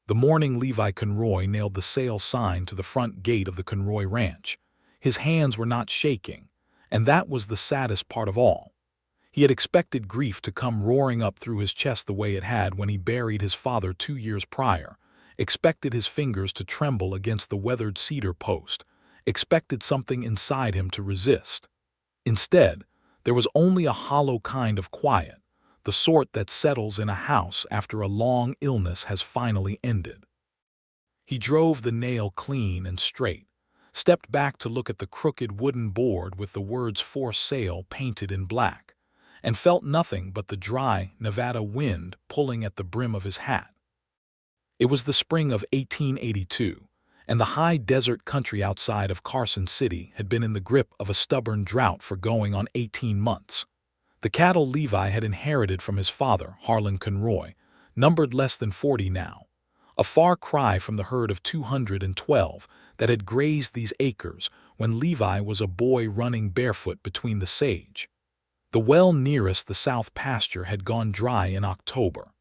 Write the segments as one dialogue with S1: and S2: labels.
S1: The morning Levi Conroy nailed the sale sign to the front gate of the Conroy Ranch, his hands were not shaking, and that was the saddest part of all. He had expected grief to come roaring up through his chest the way it had when he buried his father 2 years prior, expected his fingers to tremble against the weathered cedar post, expected something inside him to resist. Instead, there was only a hollow kind of quiet, the sort that settles in a house after a long illness has finally ended. He drove the nail clean and straight, stepped back to look at the crooked wooden board with the words "For Sale" painted in black, and felt nothing but the dry Nevada wind pulling at the brim of his hat. It was the spring of 1882, and the high desert country outside of Carson City had been in the grip of a stubborn drought for going on 18 months. The cattle Levi had inherited from his father, Harlan Conroy, numbered less than 40 now, a far cry from the herd of 212 that had grazed these acres when Levi was a boy running barefoot between the sage. The well nearest the south pasture had gone dry in October.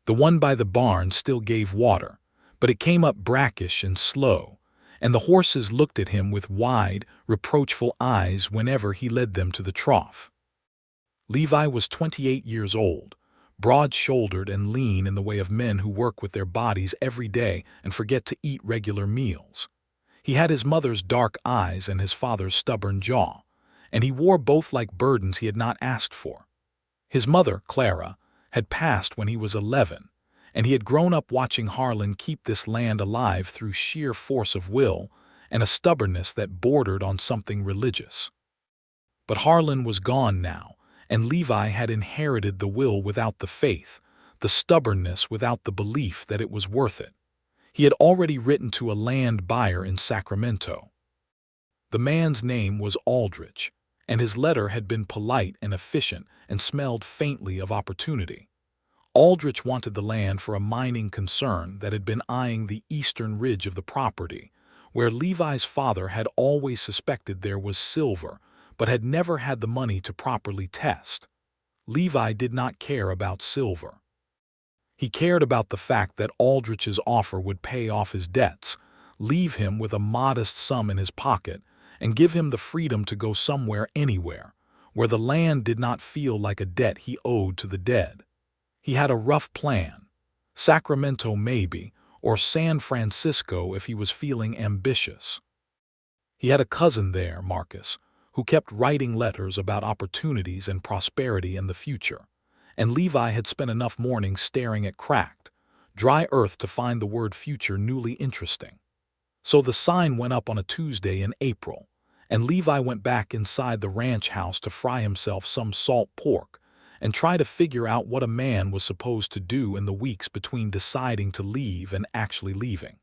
S1: The one by the barn still gave water, but it came up brackish and slow, and the horses looked at him with wide, reproachful eyes whenever he led them to the trough. Levi was 28 years old, broad-shouldered and lean in the way of men who work with their bodies every day and forget to eat regular meals. He had his mother's dark eyes and his father's stubborn jaw, and he wore both like burdens he had not asked for. His mother, Clara, had passed when he was 11, and he had grown up watching Harlan keep this land alive through sheer force of will and a stubbornness that bordered on something religious. But Harlan was gone now, and Levi had inherited the will without the faith, the stubbornness without the belief that it was worth it. He had already written to a land buyer in Sacramento. The man's name was Aldrich, and his letter had been polite and efficient and smelled faintly of opportunity. Aldrich wanted the land for a mining concern that had been eyeing the eastern ridge of the property, where Levi's father had always suspected there was silver, but had never had the money to properly test. Levi did not care about silver. He cared about the fact that Aldrich's offer would pay off his debts, leave him with a modest sum in his pocket, and give him the freedom to go somewhere anywhere, where the land did not feel like a debt he owed to the dead. He had a rough plan. Sacramento maybe, or San Francisco if he was feeling ambitious. He had a cousin there, Marcus, who kept writing letters about opportunities and prosperity in the future, and Levi had spent enough mornings staring at cracked, dry earth to find the word future newly interesting. So the sign went up on a Tuesday in April, and Levi went back inside the ranch house to fry himself some salt pork and try to figure out what a man was supposed to do in the weeks between deciding to leave and actually leaving.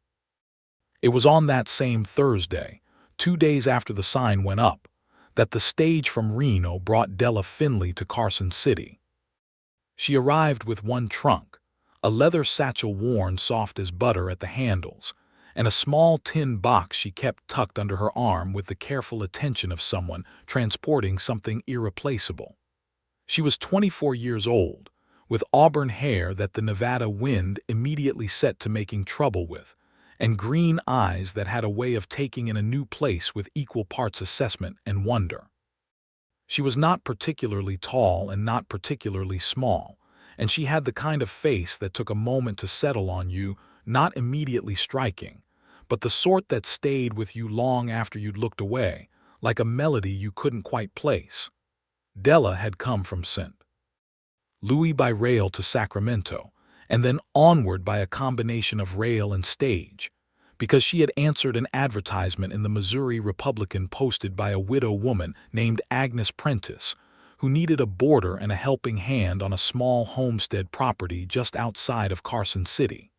S1: It was on that same Thursday, 2 days after the sign went up, that the stage from Reno brought Della Finley to Carson City. She arrived with one trunk, a leather satchel worn soft as butter at the handles, and a small tin box she kept tucked under her arm with the careful attention of someone transporting something irreplaceable. She was 24 years old, with auburn hair that the Nevada wind immediately set to making trouble with, and green eyes that had a way of taking in a new place with equal parts assessment and wonder. She was not particularly tall and not particularly small, and she had the kind of face that took a moment to settle on you, not immediately striking, but the sort that stayed with you long after you'd looked away, like a melody you couldn't quite place. Della had come from St. Louis by rail to Sacramento, and then onward by a combination of rail and stage, because she had answered an advertisement in the Missouri Republican posted by a widow woman named Agnes Prentice, who needed a boarder and a helping hand on a small homestead property just outside of Carson City.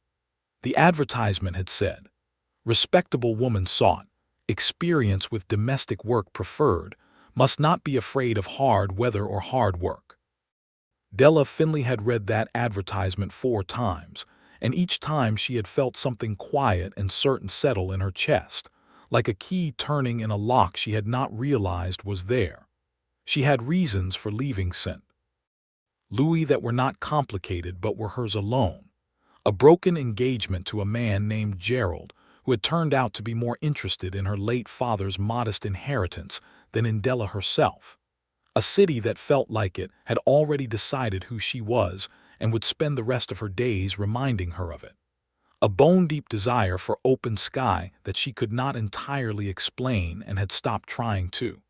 S1: The advertisement had said, "Respectable woman sought, experience with domestic work preferred, must not be afraid of hard weather or hard work." Della Finley had read that advertisement 4 times, and each time she had felt something quiet and certain settle in her chest, like a key turning in a lock she had not realized was there. She had reasons for leaving St. Louis that were not complicated but were hers alone. A broken engagement to a man named Gerald, who had turned out to be more interested in her late father's modest inheritance than in Della herself. A city that felt like it had already decided who she was and would spend the rest of her days reminding her of it. A bone-deep desire for open sky that she could not entirely explain and had stopped trying to.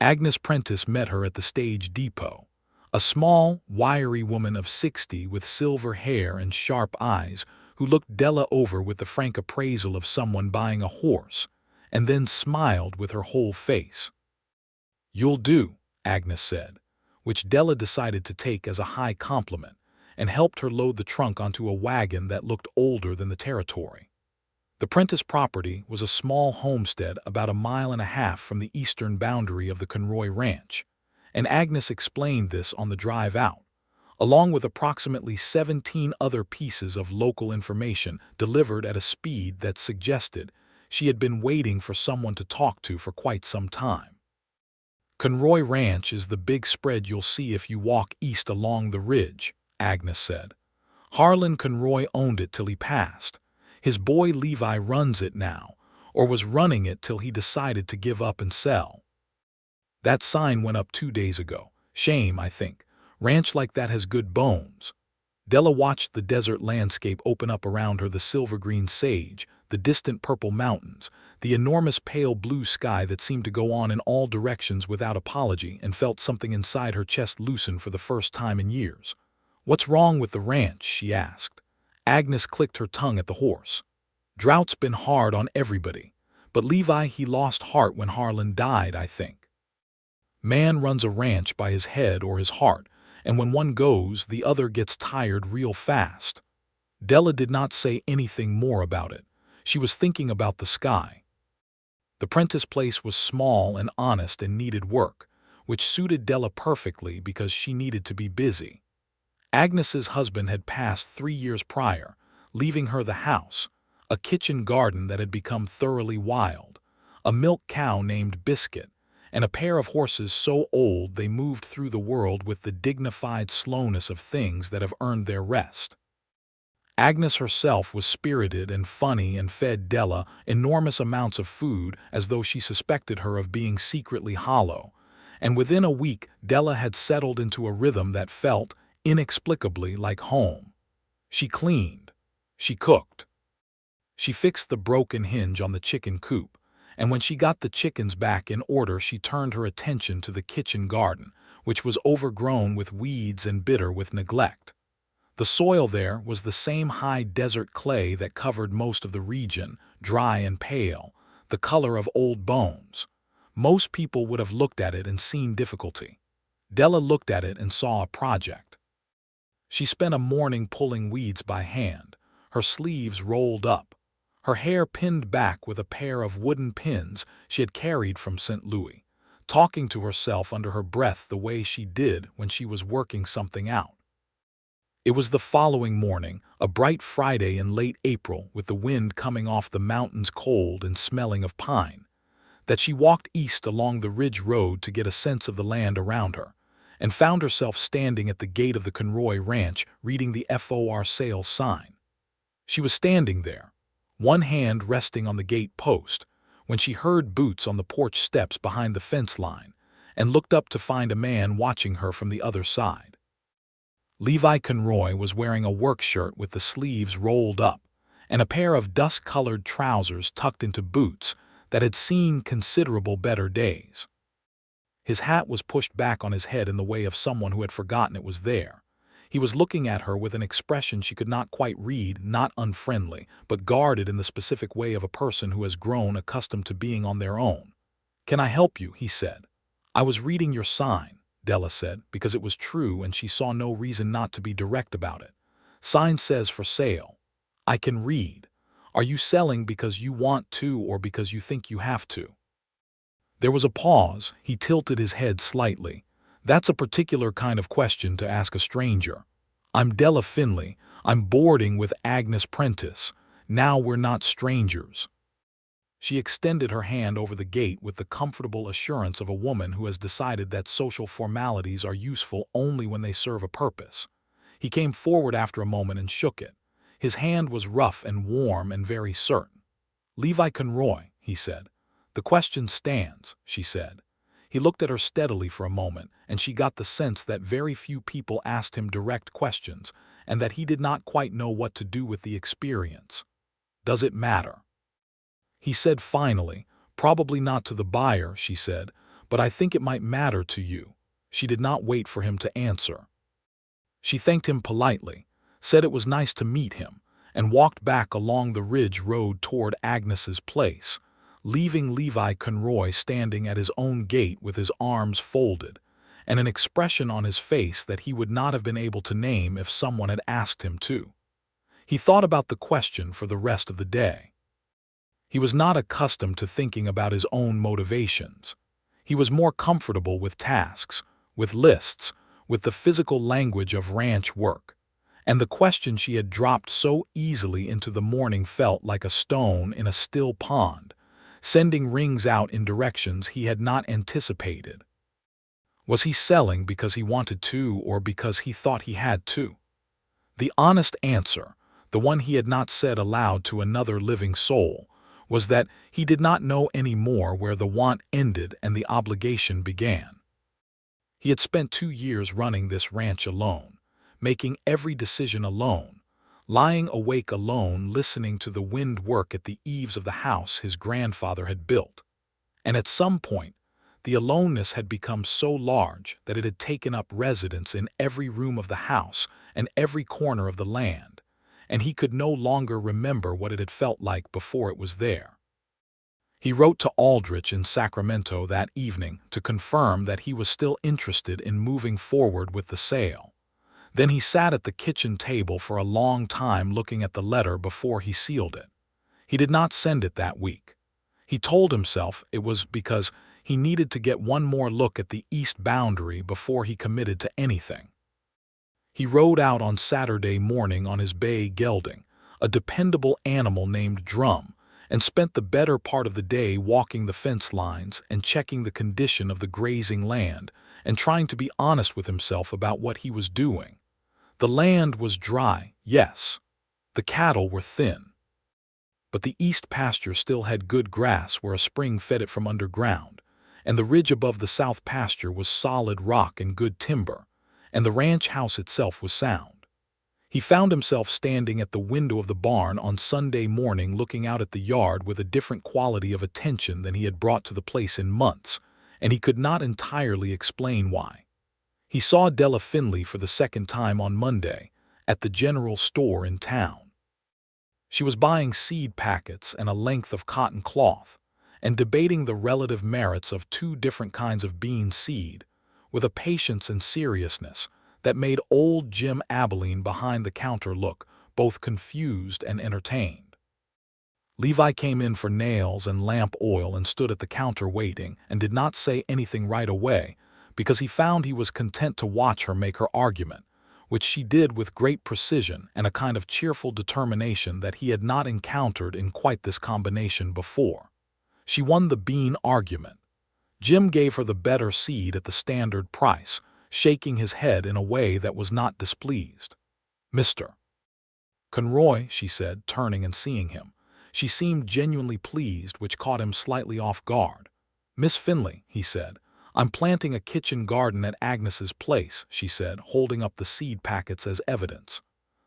S1: Agnes Prentice met her at the stage depot. A small, wiry woman of 60 with silver hair and sharp eyes who looked Della over with the frank appraisal of someone buying a horse, and then smiled with her whole face. "You'll do," Agnes said, which Della decided to take as a high compliment, and helped her load the trunk onto a wagon that looked older than the territory. The Prentice property was a small homestead about 1.5 miles from the eastern boundary of the Conroy Ranch, and Agnes explained this on the drive out, along with approximately 17 other pieces of local information delivered at a speed that suggested she had been waiting for someone to talk to for quite some time. "Conroy Ranch is the big spread you'll see if you walk east along the ridge," Agnes said. "Harlan Conroy owned it till he passed. His boy Levi runs it now, or was running it till he decided to give up and sell. That sign went up 2 days ago. Shame, I think. Ranch like that has good bones." Della watched the desert landscape open up around her, the silver-green sage, the distant purple mountains, the enormous pale blue sky that seemed to go on in all directions without apology, and felt something inside her chest loosen for the first time in years. "What's wrong with the ranch?" she asked. Agnes clicked her tongue at the horse. "Drought's been hard on everybody, but Levi, he lost heart when Harlan died, I think. Man runs a ranch by his head or his heart, and when one goes, the other gets tired real fast." Della did not say anything more about it. She was thinking about the sky. The Prentice place was small and honest and needed work, which suited Della perfectly because she needed to be busy. Agnes's husband had passed 3 years prior, leaving her the house, a kitchen garden that had become thoroughly wild, a milk cow named Biscuit, and a pair of horses so old they moved through the world with the dignified slowness of things that have earned their rest. Agnes herself was spirited and funny and fed Della enormous amounts of food as though she suspected her of being secretly hollow, and within a week Della had settled into a rhythm that felt, inexplicably, like home. She cleaned. She cooked. She fixed the broken hinge on the chicken coop, and when she got the chickens back in order, she turned her attention to the kitchen garden, which was overgrown with weeds and bitter with neglect. The soil there was the same high desert clay that covered most of the region, dry and pale, the color of old bones. Most people would have looked at it and seen difficulty. Della looked at it and saw a project. She spent a morning pulling weeds by hand, her sleeves rolled up, her hair pinned back with a pair of wooden pins she had carried from St. Louis, talking to herself under her breath the way she did when she was working something out. It was the following morning, a bright Friday in late April with the wind coming off the mountains cold and smelling of pine, that she walked east along the ridge road to get a sense of the land around her, and found herself standing at the gate of the Conroy Ranch reading the for sale sign. She was standing there, one hand resting on the gate post, when she heard boots on the porch steps behind the fence line, and looked up to find a man watching her from the other side. Levi Conroy was wearing a work shirt with the sleeves rolled up, and a pair of dust-colored trousers tucked into boots that had seen considerable better days. His hat was pushed back on his head in the way of someone who had forgotten it was there. He was looking at her with an expression she could not quite read, not unfriendly, but guarded in the specific way of a person who has grown accustomed to being on their own. "Can I help you?" he said. "I was reading your sign," Della said, because it was true and she saw no reason not to be direct about it. "Sign says for sale." "I can read. Are you selling because you want to or because you think you have to?" There was a pause. He tilted his head slightly. "That's a particular kind of question to ask a stranger. I'm Della Finley. I'm boarding with Agnes Prentice. Now we're not strangers." She extended her hand over the gate with the comfortable assurance of a woman who has decided that social formalities are useful only when they serve a purpose. He came forward after a moment and shook it, His hand was rough and warm and very certain. "Levi Conroy," he said. "The question stands," she said. He looked at her steadily for a moment, and she got the sense that very few people asked him direct questions, and that he did not quite know what to do with the experience. "Does it matter?" he said finally. "Probably not to the buyer," she said, "but I think it might matter to you." She did not wait for him to answer. She thanked him politely, said it was nice to meet him, and walked back along the ridge road toward Agnes's place, leaving Levi Conroy standing at his own gate with his arms folded, and an expression on his face that he would not have been able to name if someone had asked him to. He thought about the question for the rest of the day. He was not accustomed to thinking about his own motivations. He was more comfortable with tasks, with lists, with the physical language of ranch work. And the question she had dropped so easily into the morning felt like a stone in a still pond, sending rings out in directions he had not anticipated. Was he selling because he wanted to or because he thought he had to? The honest answer, the one he had not said aloud to another living soul, was that he did not know any more where the want ended and the obligation began. He had spent 2 years running this ranch alone, making every decision alone, lying awake alone listening to the wind work at the eaves of the house his grandfather had built. And at some point, the aloneness had become so large that it had taken up residence in every room of the house and every corner of the land, and he could no longer remember what it had felt like before it was there. He wrote to Aldrich in Sacramento that evening to confirm that he was still interested in moving forward with the sale. Then he sat at the kitchen table for a long time looking at the letter before he sealed it. He did not send it that week. He told himself it was because he needed to get one more look at the east boundary before he committed to anything. He rode out on Saturday morning on his bay gelding, a dependable animal named Drum, and spent the better part of the day walking the fence lines and checking the condition of the grazing land and trying to be honest with himself about what he was doing. The land was dry, yes. The cattle were thin. But the east pasture still had good grass where a spring fed it from underground, and the ridge above the south pasture was solid rock and good timber, and the ranch house itself was sound. He found himself standing at the window of the barn on Sunday morning looking out at the yard with a different quality of attention than he had brought to the place in months, and he could not entirely explain why. He saw Della Finley for the second time on Monday, at the general store in town. She was buying seed packets and a length of cotton cloth, and debating the relative merits of 2 different kinds of bean seed, with a patience and seriousness that made old Jim Abilene behind the counter look both confused and entertained. Levi came in for nails and lamp oil and stood at the counter waiting and did not say anything right away because he found he was content to watch her make her argument, which she did with great precision and a kind of cheerful determination that he had not encountered in quite this combination before. She won the bean argument. Jim gave her the better seed at the standard price, shaking his head in a way that was not displeased. "Mr. Conroy," she said, turning and seeing him. She seemed genuinely pleased, which caught him slightly off guard. "Miss Finley," he said, "I'm planting a kitchen garden at Agnes's place," she said, holding up the seed packets as evidence.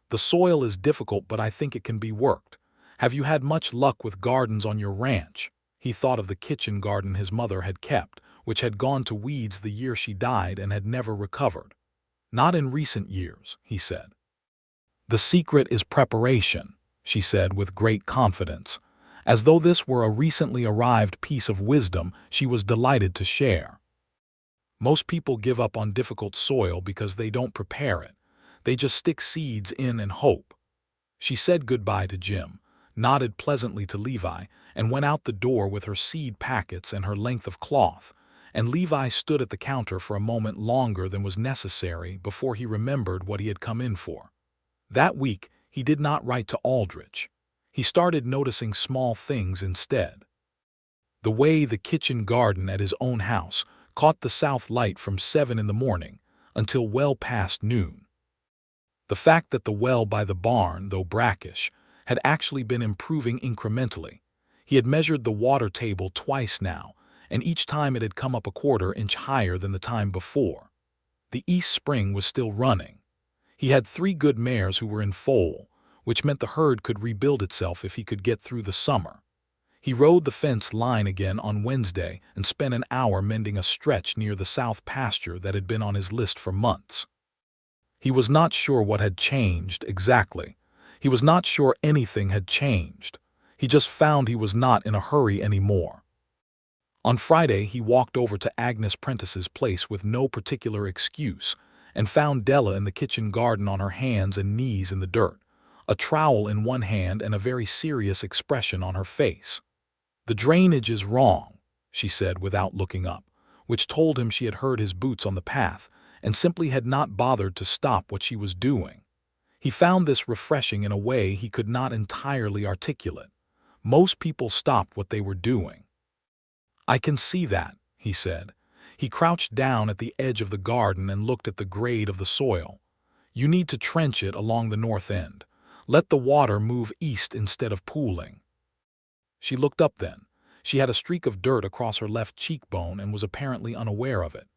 S1: "The soil is difficult, but I think it can be worked. Have you had much luck with gardens on your ranch?" He thought of the kitchen garden his mother had kept, which had gone to weeds the year she died and had never recovered. "Not in recent years," he said. "The secret is preparation," she said with great confidence. As though this were a recently arrived piece of wisdom she was delighted to share. Most people give up on difficult soil because they don't prepare it. They just stick seeds in and hope. She said goodbye to Jim, nodded pleasantly to Levi, and went out the door with her seed packets and her length of cloth, and Levi stood at the counter for a moment longer than was necessary before he remembered what he had come in for. That week, he did not write to Aldrich. He started noticing small things instead. The way the kitchen garden at his own house caught the south light from 7 in the morning until well past noon. The fact that the well by the barn, though brackish, had actually been improving incrementally. He had measured the water table twice now, and each time it had come up a quarter-inch higher than the time before. The east spring was still running. He had 3 good mares who were in foal, which meant the herd could rebuild itself if he could get through the summer. He rode the fence line again on Wednesday and spent an hour mending a stretch near the south pasture that had been on his list for months. He was not sure what had changed exactly. He was not sure anything had changed. He just found he was not in a hurry anymore. On Friday, he walked over to Agnes Prentice's place with no particular excuse and found Della in the kitchen garden on her hands and knees in the dirt, a trowel in one hand and a very serious expression on her face. "The drainage is wrong," she said without looking up, which told him she had heard his boots on the path and simply had not bothered to stop what she was doing. He found this refreshing in a way he could not entirely articulate. Most people stopped what they were doing. "I can see that," he said. He crouched down at the edge of the garden and looked at the grade of the soil. "You need to trench it along the north end. Let the water move east instead of pooling." She looked up then. She had a streak of dirt across her left cheekbone and was apparently unaware of it.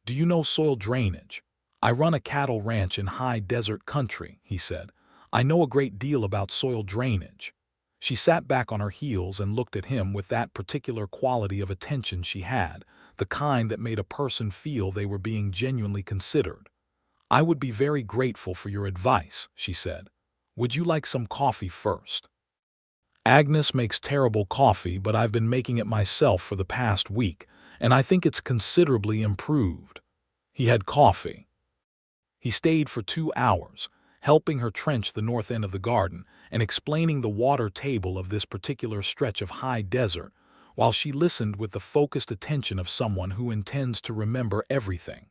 S1: "Do you know soil drainage?" "I run a cattle ranch in high desert country," he said. "I know a great deal about soil drainage." She sat back on her heels and looked at him with that particular quality of attention she had, the kind that made a person feel they were being genuinely considered. "I would be very grateful for your advice," she said. "Would you like some coffee first?" "Agnes makes terrible coffee, but I've been making it myself for the past week, and I think it's considerably improved." He had coffee. He stayed for 2 hours, helping her trench the north end of the garden and explaining the water table of this particular stretch of high desert, while she listened with the focused attention of someone who intends to remember everything.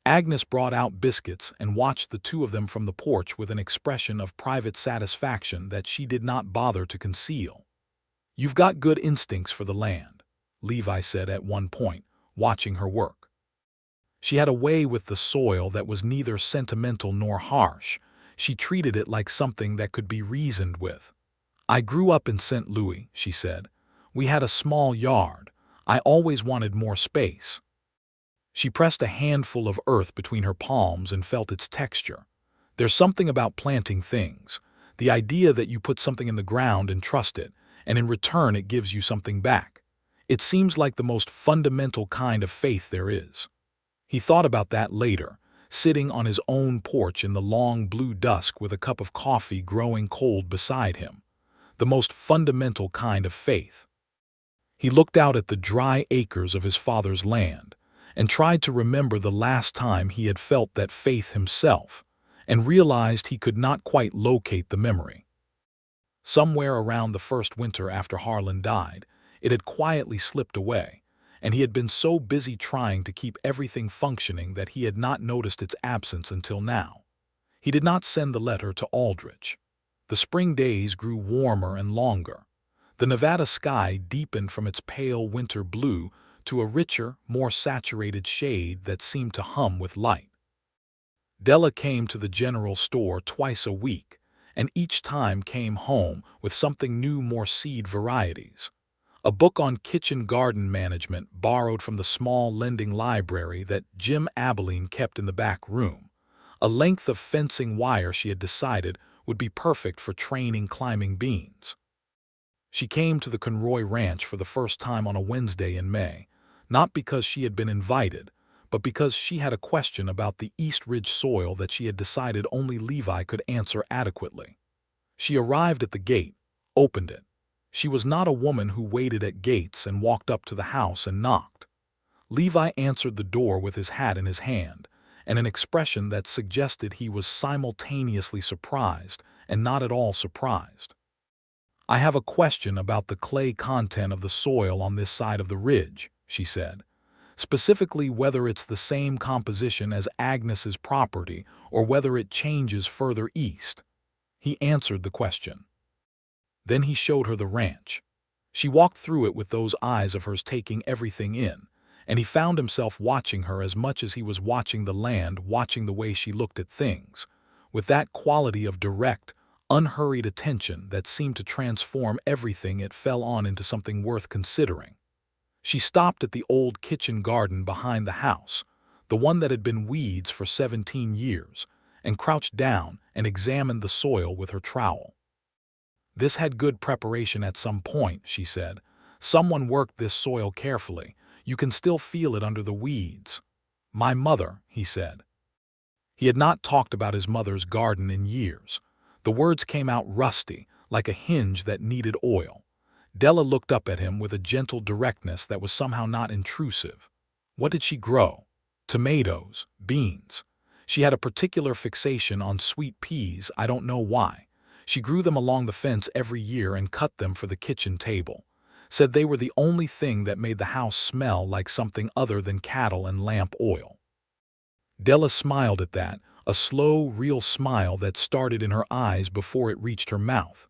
S1: Agnes brought out biscuits and watched the 2 of them from the porch with an expression of private satisfaction that she did not bother to conceal. "You've got good instincts for the land," Levi said at one point, watching her work. She had a way with the soil that was neither sentimental nor harsh. She treated it like something that could be reasoned with. "I grew up in St. Louis," she said. "We had a small yard. I always wanted more space." She pressed a handful of earth between her palms and felt its texture. There's something about planting things. The idea that you put something in the ground and trust it, and in return it gives you something back. It seems like the most fundamental kind of faith there is. He thought about that later, sitting on his own porch in the long blue dusk with a cup of coffee growing cold beside him. The most fundamental kind of faith. He looked out at the dry acres of his father's land and tried to remember the last time he had felt that faith himself, and realized he could not quite locate the memory. Somewhere around the first winter after Harlan died, it had quietly slipped away, and he had been so busy trying to keep everything functioning that he had not noticed its absence until now. He did not send the letter to Aldrich. The spring days grew warmer and longer. The Nevada sky deepened from its pale winter blue to a richer, more saturated shade that seemed to hum with light. Della came to the general store twice a week, and each time came home with something new, more seed varieties. A book on kitchen garden management borrowed from the small lending library that Jim Abilene kept in the back room. A length of fencing wire she had decided would be perfect for training climbing beans. She came to the Conroy ranch for the first time on a Wednesday in May, not because she had been invited, but because she had a question about the East Ridge soil that she had decided only Levi could answer adequately. She arrived at the gate, opened it. She was not a woman who waited at gates and walked up to the house and knocked. Levi answered the door with his hat in his hand, and an expression that suggested he was simultaneously surprised and not at all surprised. "I have a question about the clay content of the soil on this side of the ridge," she said. "Specifically whether it's the same composition as Agnes's property or whether it changes further east." He answered the question. Then he showed her the ranch. She walked through it with those eyes of hers taking everything in, and he found himself watching her as much as he was watching the land, watching the way she looked at things, with that quality of direct, unhurried attention that seemed to transform everything it fell on into something worth considering. She stopped at the old kitchen garden behind the house, the one that had been weeds for 17 years, and crouched down and examined the soil with her trowel. "This had good preparation at some point," she said. "Someone worked this soil carefully. You can still feel it under the weeds." "My mother," he said. He had not talked about his mother's garden in years. The words came out rusty, like a hinge that needed oil. Della looked up at him with a gentle directness that was somehow not intrusive. What did she grow? Tomatoes, beans. She had a particular fixation on sweet peas, I don't know why. She grew them along the fence every year and cut them for the kitchen table. Said they were the only thing that made the house smell like something other than cattle and lamp oil. Della smiled at that, a slow, real smile that started in her eyes before it reached her mouth.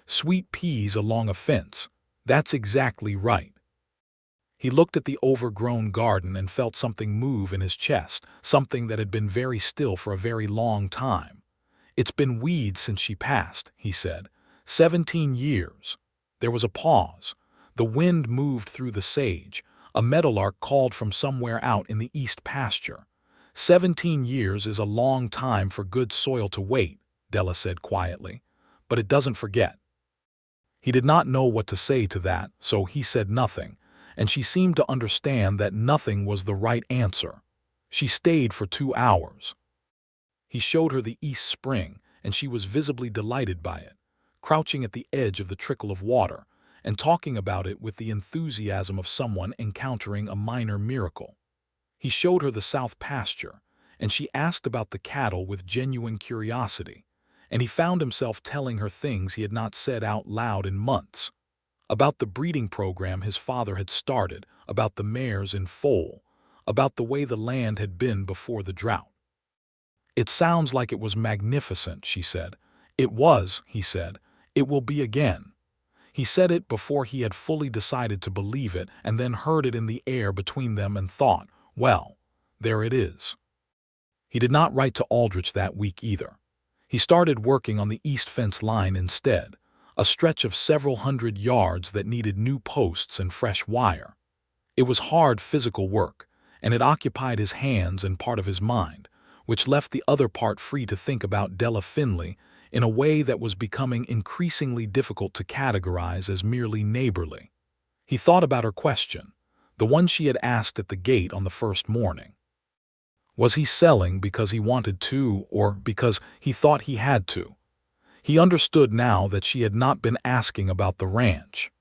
S1: Sweet peas along a fence. That's exactly right. He looked at the overgrown garden and felt something move in his chest, something that had been very still for a very long time. "It's been weeds since she passed," he said. 17 years. There was a pause. The wind moved through the sage. A meadowlark called from somewhere out in the east pasture. 17 years is a long time for good soil to wait, Della said quietly, but it doesn't forget. He did not know what to say to that, so he said nothing, and she seemed to understand that nothing was the right answer. She stayed for 2 hours. He showed her the east spring, and she was visibly delighted by it, crouching at the edge of the trickle of water, and talking about it with the enthusiasm of someone encountering a minor miracle. He showed her the south pasture, and she asked about the cattle with genuine curiosity, and he found himself telling her things he had not said out loud in months. About the breeding program his father had started, about the mares in foal, about the way the land had been before the drought. "It sounds like it was magnificent," she said. "It was," he said. "It will be again." He said it before he had fully decided to believe it, and then heard it in the air between them and thought, well, there it is. He did not write to Aldrich that week either. He started working on the east fence line instead, a stretch of several hundred yards that needed new posts and fresh wire. It was hard physical work, and it occupied his hands and part of his mind, which left the other part free to think about Della Finley in a way that was becoming increasingly difficult to categorize as merely neighborly. He thought about her question, the one she had asked at the gate on the first morning. Was he selling because he wanted to, or because he thought he had to? He understood now that she had not been asking about the ranch.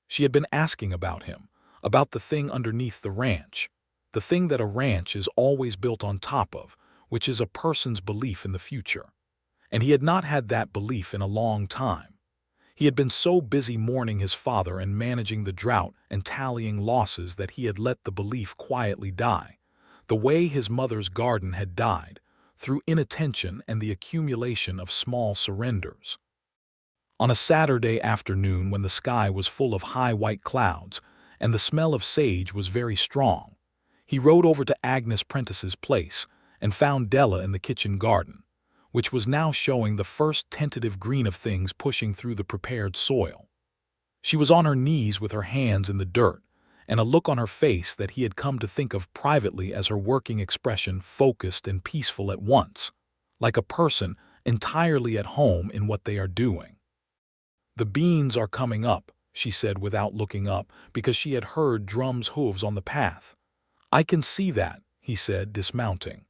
S1: She had been asking about him, about the thing underneath the ranch, the thing that a ranch is always built on top of, which is a person's belief in the future. And he had not had that belief in a long time. He had been so busy mourning his father and managing the drought and tallying losses that he had let the belief quietly die, the way his mother's garden had died, through inattention and the accumulation of small surrenders. On a Saturday afternoon when the sky was full of high white clouds and the smell of sage was very strong, he rode over to Agnes Prentice's place and found Della in the kitchen garden, which was now showing the first tentative green of things pushing through the prepared soil. She was on her knees with her hands in the dirt, and a look on her face that he had come to think of privately as her working expression, focused and peaceful at once, like a person entirely at home in what they are doing. "The beans are coming up," she said without looking up, because she had heard Drum's hooves on the path. "I can see that," he said, dismounting.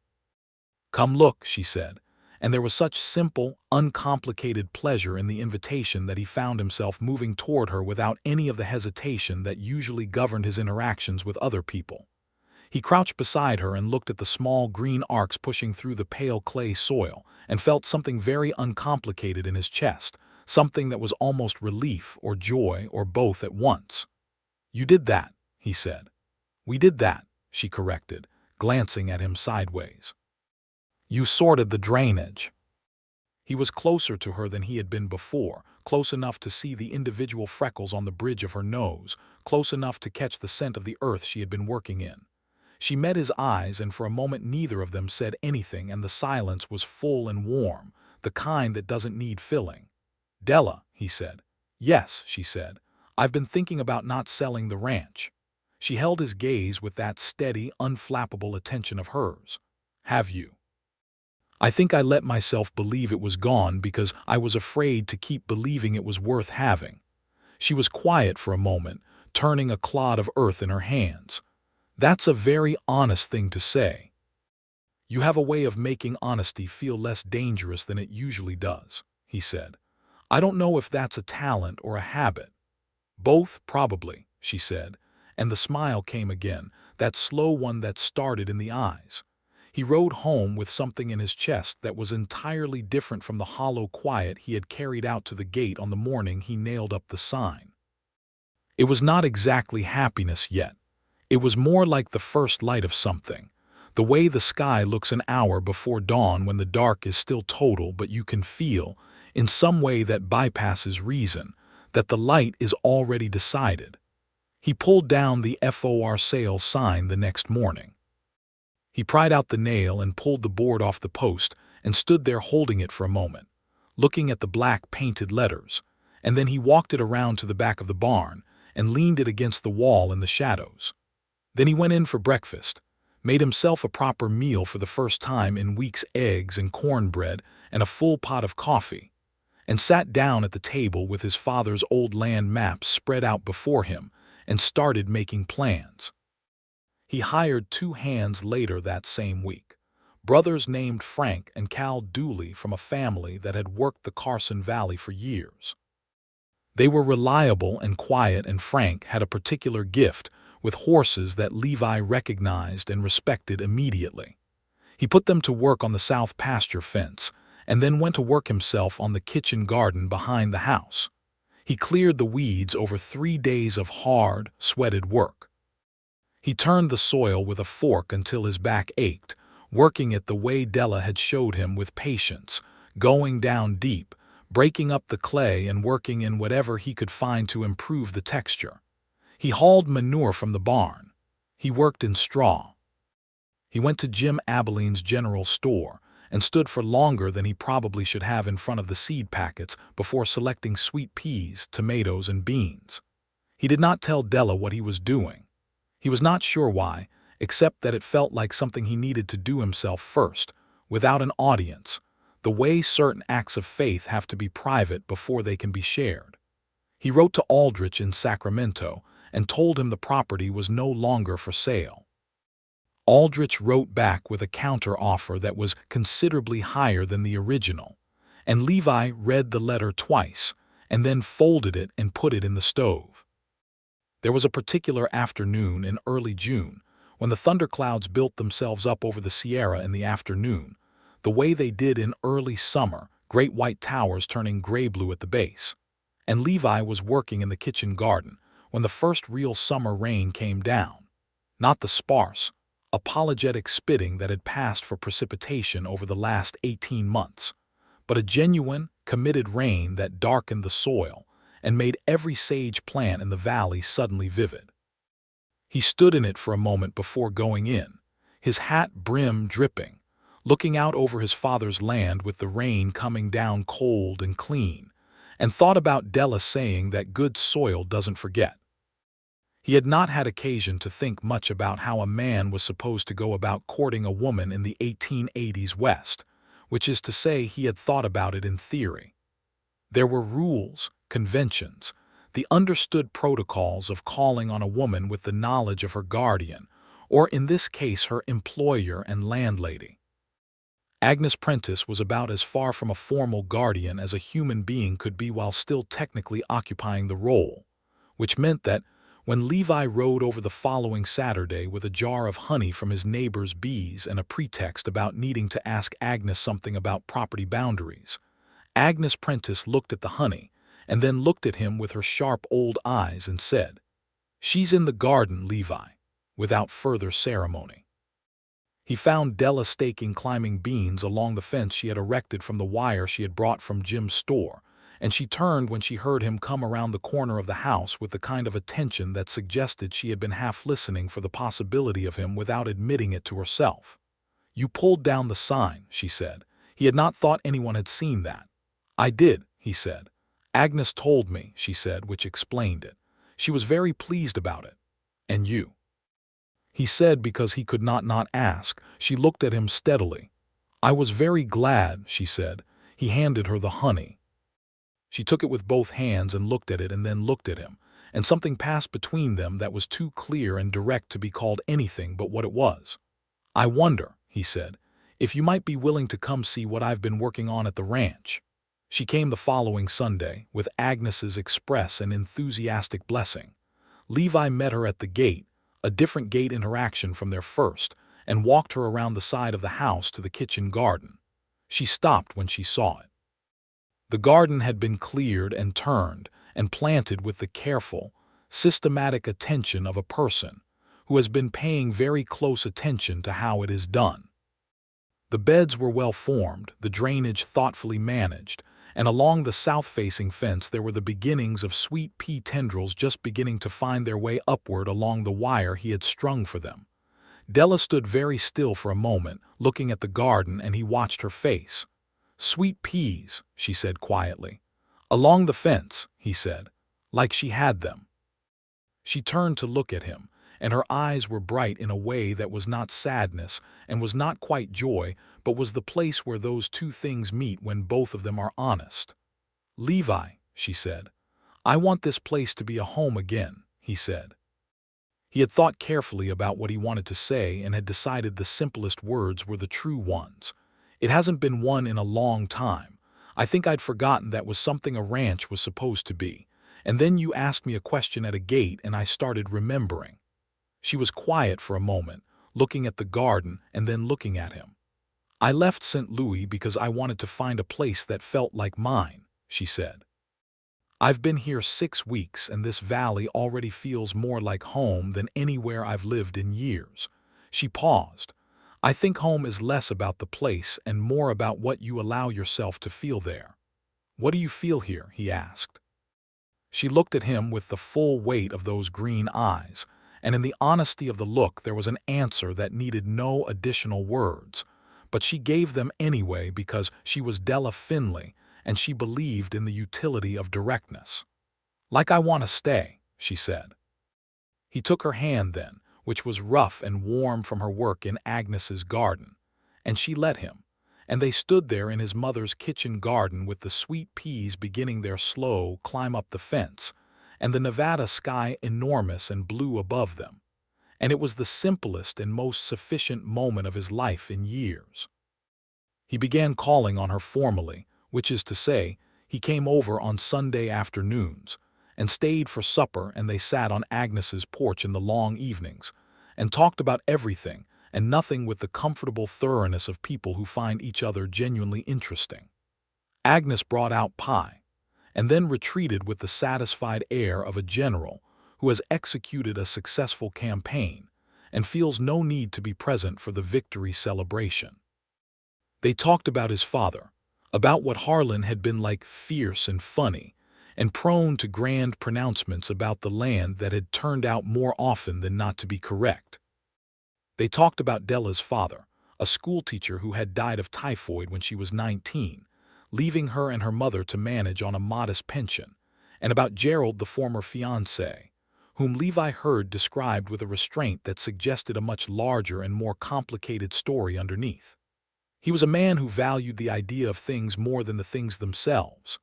S1: "Come look," she said, and there was such simple, uncomplicated pleasure in the invitation that he found himself moving toward her without any of the hesitation that usually governed his interactions with other people. He crouched beside her and looked at the small green arcs pushing through the pale clay soil and felt something very uncomplicated in his chest, something that was almost relief or joy or both at once. "You did that," he said. "We did that," she corrected, glancing at him sideways. "You sorted the drainage." He was closer to her than he had been before, close enough to see the individual freckles on the bridge of her nose, close enough to catch the scent of the earth she had been working in. She met his eyes, and for a moment neither of them said anything, and the silence was full and warm, the kind that doesn't need filling. "Della," he said. "Yes," she said. "I've been thinking about not selling the ranch." She held his gaze with that steady, unflappable attention of hers. "Have you?" "I think I let myself believe it was gone because I was afraid to keep believing it was worth having." She was quiet for a moment, turning a clod of earth in her hands. "That's a very honest thing to say. You have a way of making honesty feel less dangerous than it usually does," he said. "I don't know if that's a talent or a habit." "Both, probably," she said, and the smile came again, that slow one that started in the eyes. He rode home with something in his chest that was entirely different from the hollow quiet he had carried out to the gate on the morning he nailed up the sign. It was not exactly happiness yet. It was more like the first light of something, the way the sky looks an hour before dawn when the dark is still total, but you can feel, in some way that bypasses reason, that the light is already decided. He pulled down the "for sale" sign the next morning. He pried out the nail and pulled the board off the post and stood there holding it for a moment, looking at the black painted letters, and then he walked it around to the back of the barn and leaned it against the wall in the shadows. Then he went in for breakfast, made himself a proper meal for the first time in weeks, eggs and cornbread and a full pot of coffee, and sat down at the table with his father's old land maps spread out before him and started making plans. He hired 2 hands later that same week, brothers named Frank and Cal Dooley from a family that had worked the Carson Valley for years. They were reliable and quiet, and Frank had a particular gift with horses that Levi recognized and respected immediately. He put them to work on the south pasture fence and then went to work himself on the kitchen garden behind the house. He cleared the weeds over 3 days of hard, sweated work. He turned the soil with a fork until his back ached, working it the way Della had showed him with patience, going down deep, breaking up the clay and working in whatever he could find to improve the texture. He hauled manure from the barn. He worked in straw. He went to Jim Abilene's general store and stood for longer than he probably should have in front of the seed packets before selecting sweet peas, tomatoes, and beans. He did not tell Della what he was doing. He was not sure why, except that it felt like something he needed to do himself first, without an audience, the way certain acts of faith have to be private before they can be shared. He wrote to Aldrich in Sacramento and told him the property was no longer for sale. Aldrich wrote back with a counter-offer that was considerably higher than the original, and Levi read the letter twice and then folded it and put it in the stove. There was a particular afternoon in early June when the thunderclouds built themselves up over the Sierra in the afternoon, the way they did in early summer, great white towers turning gray-blue at the base. And Levi was working in the kitchen garden when the first real summer rain came down. Not the sparse, apologetic spitting that had passed for precipitation over the last 18 months, but a genuine, committed rain that darkened the soil and made every sage plant in the valley suddenly vivid. He stood in it for a moment before going in, his hat brim dripping, looking out over his father's land with the rain coming down cold and clean, and thought about Della saying that good soil doesn't forget. He had not had occasion to think much about how a man was supposed to go about courting a woman in the 1880s West, which is to say he had thought about it in theory. There were rules, conventions, the understood protocols of calling on a woman with the knowledge of her guardian, or in this case her employer and landlady. Agnes Prentice was about as far from a formal guardian as a human being could be while still technically occupying the role, which meant that when Levi rode over the following Saturday with a jar of honey from his neighbor's bees and a pretext about needing to ask Agnes something about property boundaries, Agnes Prentice looked at the honey and then looked at him with her sharp old eyes and said, "She's in the garden, Levi," without further ceremony. He found Della staking climbing beans along the fence she had erected from the wire she had brought from Jim's store, and she turned when she heard him come around the corner of the house with the kind of attention that suggested she had been half listening for the possibility of him without admitting it to herself. "You pulled down the sign," she said. He had not thought anyone had seen that. "I did," he said. "Agnes told me," she said, which explained it. "She was very pleased about it." "And you?" He said because he could not ask. She looked at him steadily. "I was very glad," she said. He handed her the honey. She took it with both hands and looked at it and then looked at him, and something passed between them that was too clear and direct to be called anything but what it was. "I wonder," he said, "if you might be willing to come see what I've been working on at the ranch." She came the following Sunday, with Agnes's express and enthusiastic blessing. Levi met her at the gate, a different gate interaction from their first, and walked her around the side of the house to the kitchen garden. She stopped when she saw it. The garden had been cleared and turned and planted with the careful, systematic attention of a person who has been paying very close attention to how it is done. The beds were well formed, the drainage thoughtfully managed, and along the south-facing fence there were the beginnings of sweet pea tendrils just beginning to find their way upward along the wire he had strung for them. Della stood very still for a moment, looking at the garden, and he watched her face. "Sweet peas," she said quietly. "Along the fence," he said, "like she had them." She turned to look at him, and her eyes were bright in a way that was not sadness and was not quite joy, but was the place where those two things meet when both of them are honest. "Levi," she said, "I want this place to be a home again," he said. He had thought carefully about what he wanted to say and had decided the simplest words were the true ones. "It hasn't been one in a long time. I think I'd forgotten that was something a ranch was supposed to be. And then you asked me a question at a gate and I started remembering." She was quiet for a moment, looking at the garden and then looking at him. "I left St. Louis because I wanted to find a place that felt like mine," she said. "I've been here 6 weeks and this valley already feels more like home than anywhere I've lived in years." She paused. "I think home is less about the place and more about what you allow yourself to feel there." "What do you feel here?" he asked. She looked at him with the full weight of those green eyes, and in the honesty of the look there was an answer that needed no additional words, but she gave them anyway because she was Della Finley and she believed in the utility of directness. "Like I want to stay," she said. He took her hand then, which was rough and warm from her work in Agnes's garden, and she let him, and they stood there in his mother's kitchen garden with the sweet peas beginning their slow climb up the fence, and the Nevada sky enormous and blue above them. And it was the simplest and most sufficient moment of his life in years. He began calling on her formally, which is to say, he came over on Sunday afternoons, and stayed for supper, and they sat on Agnes's porch in the long evenings, and talked about everything and nothing with the comfortable thoroughness of people who find each other genuinely interesting. Agnes brought out pie, and then retreated with the satisfied air of a general who has executed a successful campaign and feels no need to be present for the victory celebration. They talked about his father, about what Harlan had been like, fierce and funny, and prone to grand pronouncements about the land that had turned out more often than not to be correct. They talked about Della's father, a schoolteacher who had died of typhoid when she was 19, leaving her and her mother to manage on a modest pension, and about Gerald, the former fiancé, whom Levi heard described with a restraint that suggested a much larger and more complicated story underneath. He was a man who valued the idea of things more than the things themselves,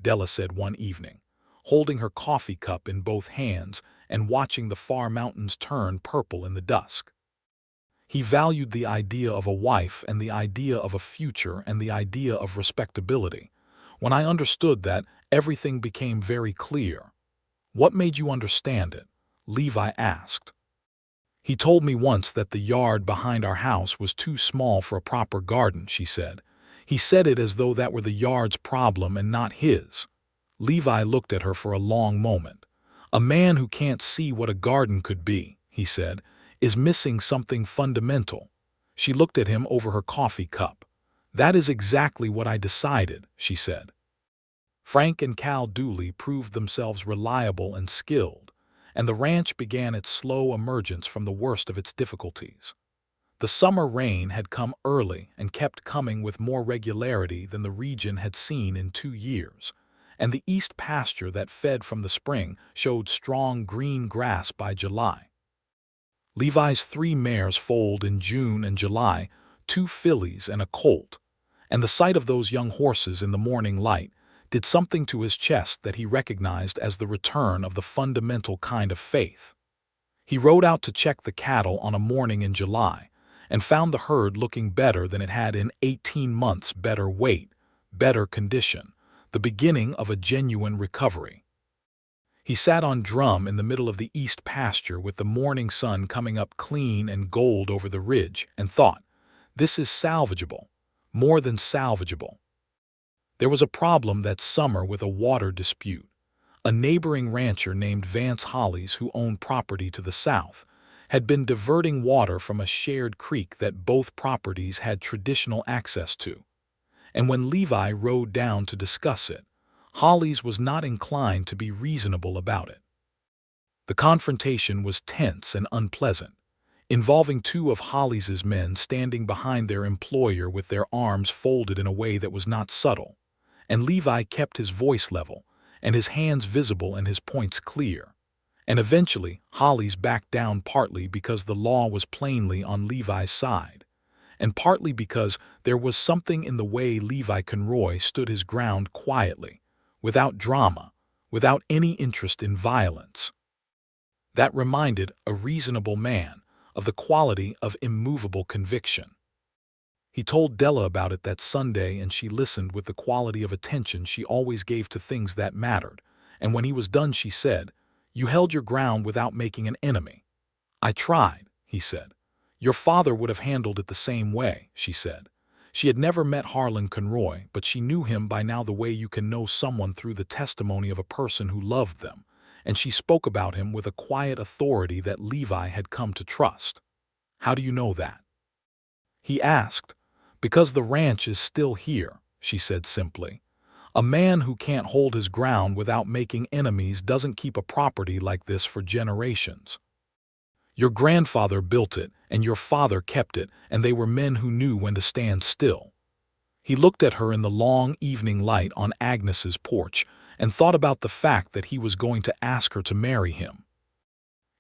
S1: Della said one evening, holding her coffee cup in both hands and watching the far mountains turn purple in the dusk. He valued the idea of a wife and the idea of a future and the idea of respectability. When I understood that, everything became very clear. "What made you understand it?" Levi asked. "He told me once that the yard behind our house was too small for a proper garden," she said. "He said it as though that were the yard's problem and not his." Levi looked at her for a long moment. "A man who can't see what a garden could be," he said, "is missing something fundamental." She looked at him over her coffee cup. "That is exactly what I decided," she said. Frank and Cal Dooley proved themselves reliable and skilled, and the ranch began its slow emergence from the worst of its difficulties. The summer rain had come early and kept coming with more regularity than the region had seen in 2 years, and the east pasture that fed from the spring showed strong green grass by July. Levi's 3 mares foaled in June and July, 2 fillies and a colt, and the sight of those young horses in the morning light did something to his chest that he recognized as the return of the fundamental kind of faith. He rode out to check the cattle on a morning in July and found the herd looking better than it had in 18 months, better weight, better condition, the beginning of a genuine recovery. He sat on drum in the middle of the east pasture with the morning sun coming up clean and gold over the ridge and thought, this is salvageable, more than salvageable. There was a problem that summer with a water dispute. A neighboring rancher named Vance Hollies, who owned property to the south, had been diverting water from a shared creek that both properties had traditional access to. And when Levi rode down to discuss it, Hollies was not inclined to be reasonable about it. The confrontation was tense and unpleasant, involving 2 of Hollies's men standing behind their employer with their arms folded in a way that was not subtle, and Levi kept his voice level and his hands visible and his points clear. And eventually, Hollies backed down, partly because the law was plainly on Levi's side, and partly because there was something in the way Levi Conroy stood his ground quietly, without drama, without any interest in violence. That reminded a reasonable man of the quality of immovable conviction. He told Della about it that Sunday, and she listened with the quality of attention she always gave to things that mattered, and when he was done she said, "You held your ground without making an enemy." "I tried," he said. "Your father would have handled it the same way," she said. She had never met Harlan Conroy, but she knew him by now the way you can know someone through the testimony of a person who loved them, and she spoke about him with a quiet authority that Levi had come to trust. "How do you know that?" he asked. "Because the ranch is still here," she said simply. "A man who can't hold his ground without making enemies doesn't keep a property like this for generations. Your grandfather built it, and your father kept it, and they were men who knew when to stand still." He looked at her in the long evening light on Agnes's porch and thought about the fact that he was going to ask her to marry him.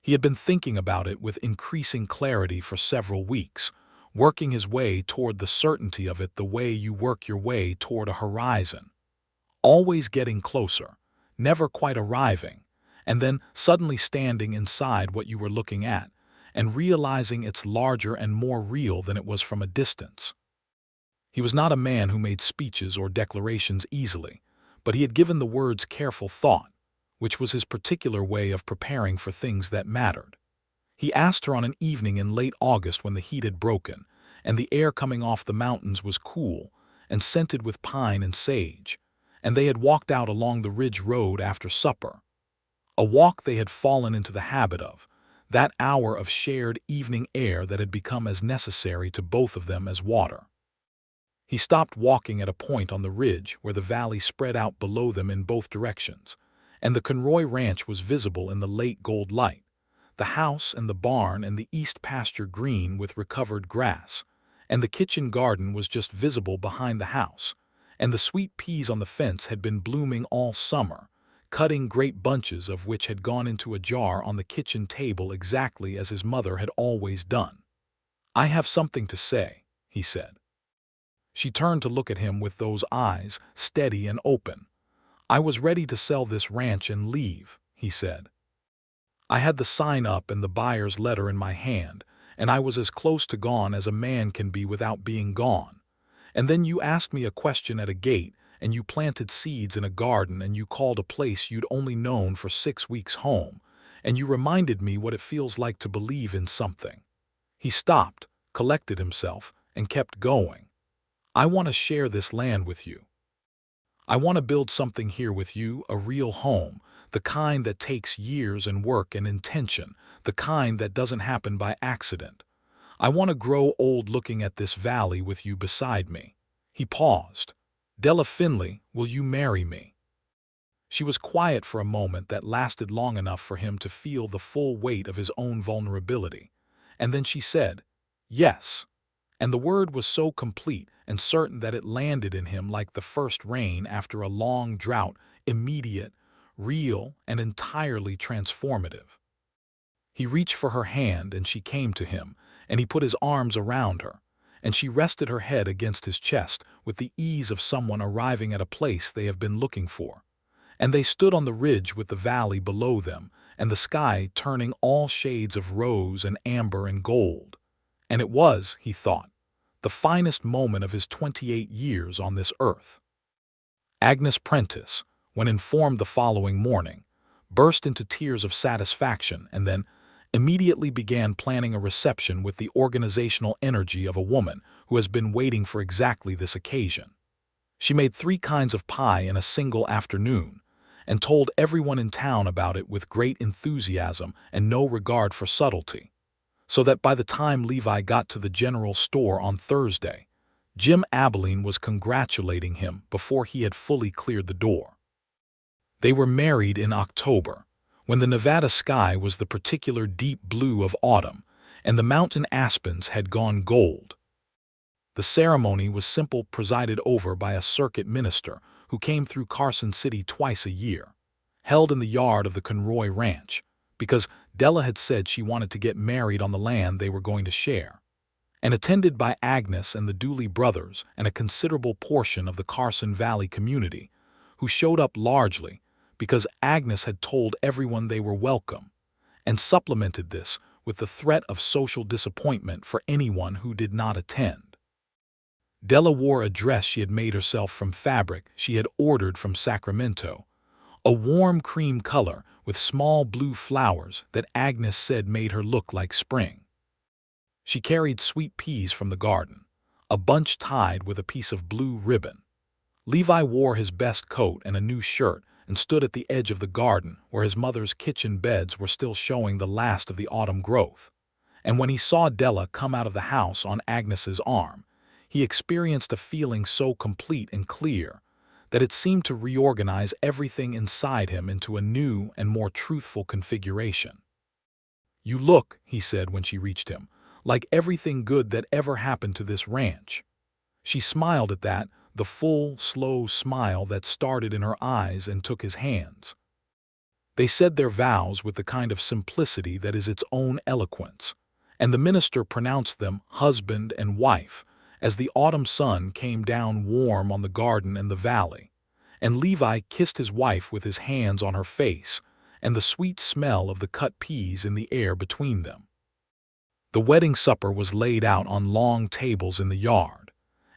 S1: He had been thinking about it with increasing clarity for several weeks, working his way toward the certainty of it the way you work your way toward a horizon. Always getting closer, never quite arriving, and then suddenly standing inside what you were looking at and realizing it's larger and more real than it was from a distance. He was not a man who made speeches or declarations easily, but he had given the words careful thought, which was his particular way of preparing for things that mattered. He asked her on an evening in late August when the heat had broken, and the air coming off the mountains was cool and scented with pine and sage, and they had walked out along the ridge road after supper. A walk they had fallen into the habit of, that hour of shared evening air that had become as necessary to both of them as water. He stopped walking at a point on the ridge where the valley spread out below them in both directions, and the Conroy ranch was visible in the late gold light, the house and the barn and the east pasture green with recovered grass, and the kitchen garden was just visible behind the house, and the sweet peas on the fence had been blooming all summer, cutting great bunches of which had gone into a jar on the kitchen table exactly as his mother had always done. "I have something to say," he said. She turned to look at him with those eyes, steady and open. "I was ready to sell this ranch and leave," he said. "I had the sign up and the buyer's letter in my hand, and I was as close to gone as a man can be without being gone. And then you asked me a question at a gate, and you planted seeds in a garden, and you called a place you'd only known for 6 weeks home, and you reminded me what it feels like to believe in something." He stopped, collected himself, and kept going. "I want to share this land with you. I want to build something here with you, a real home, the kind that takes years and work and intention, the kind that doesn't happen by accident. I want to grow old looking at this valley with you beside me." He paused. "Della Finley, will you marry me?" She was quiet for a moment that lasted long enough for him to feel the full weight of his own vulnerability. And then she said, "Yes." And the word was so complete and certain that it landed in him like the first rain after a long drought, immediate, real, and entirely transformative. He reached for her hand and she came to him, and he put his arms around her, and she rested her head against his chest with the ease of someone arriving at a place they have been looking for. And they stood on the ridge with the valley below them, and the sky turning all shades of rose and amber and gold. And it was, he thought, the finest moment of his 28 years on this earth. Agnes Prentice, when informed the following morning, burst into tears of satisfaction and then immediately began planning a reception with the organizational energy of a woman who has been waiting for exactly this occasion. She made 3 kinds of pie in a single afternoon, and told everyone in town about it with great enthusiasm and no regard for subtlety, so that by the time Levi got to the general store on Thursday, Jim Abilene was congratulating him before he had fully cleared the door. They were married in October, when the Nevada sky was the particular deep blue of autumn and the mountain aspens had gone gold. The ceremony was simple, presided over by a circuit minister who came through Carson City twice a year, held in the yard of the Conroy Ranch, because Della had said she wanted to get married on the land they were going to share, and attended by Agnes and the Dooley brothers and a considerable portion of the Carson Valley community, who showed up largely because Agnes had told everyone they were welcome, and supplemented this with the threat of social disappointment for anyone who did not attend. Della wore a dress she had made herself from fabric she had ordered from Sacramento, a warm cream color with small blue flowers that Agnes said made her look like spring. She carried sweet peas from the garden, a bunch tied with a piece of blue ribbon. Levi wore his best coat and a new shirt and stood at the edge of the garden where his mother's kitchen beds were still showing the last of the autumn growth. And when he saw Della come out of the house on Agnes's arm, he experienced a feeling so complete and clear that it seemed to reorganize everything inside him into a new and more truthful configuration. "You look," he said when she reached him, "like everything good that ever happened to this ranch." She smiled at that, the full, slow smile that started in her eyes, and took his hands. They said their vows with the kind of simplicity that is its own eloquence, and the minister pronounced them husband and wife as the autumn sun came down warm on the garden and the valley, and Levi kissed his wife with his hands on her face and the sweet smell of the cut peas in the air between them. The wedding supper was laid out on long tables in the yard,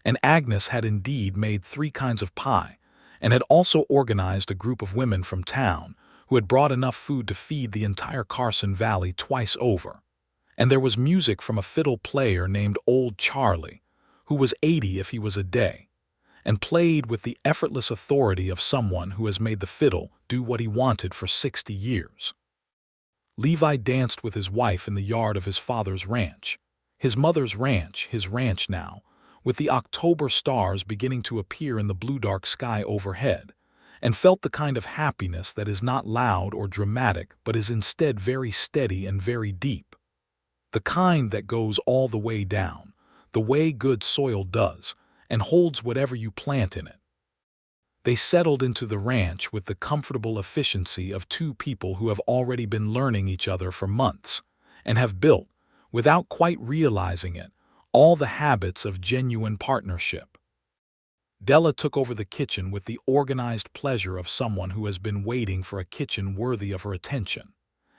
S1: and Agnes had indeed made 3 kinds of pie and had also organized a group of women from town who had brought enough food to feed the entire Carson Valley twice over. And there was music from a fiddle player named Old Charlie, who was 80 if he was a day, and played with the effortless authority of someone who has made the fiddle do what he wanted for 60 years. Levi danced with his wife in the yard of his father's ranch, his mother's ranch, his ranch now, with the October stars beginning to appear in the blue-dark sky overhead, and felt the kind of happiness that is not loud or dramatic but is instead very steady and very deep. The kind that goes all the way down, the way good soil does, and holds whatever you plant in it. They settled into the ranch with the comfortable efficiency of 2 people who have already been learning each other for months, and have built, without quite realizing it, all the habits of genuine partnership. Della took over the kitchen with the organized pleasure of someone who has been waiting for a kitchen worthy of her attention,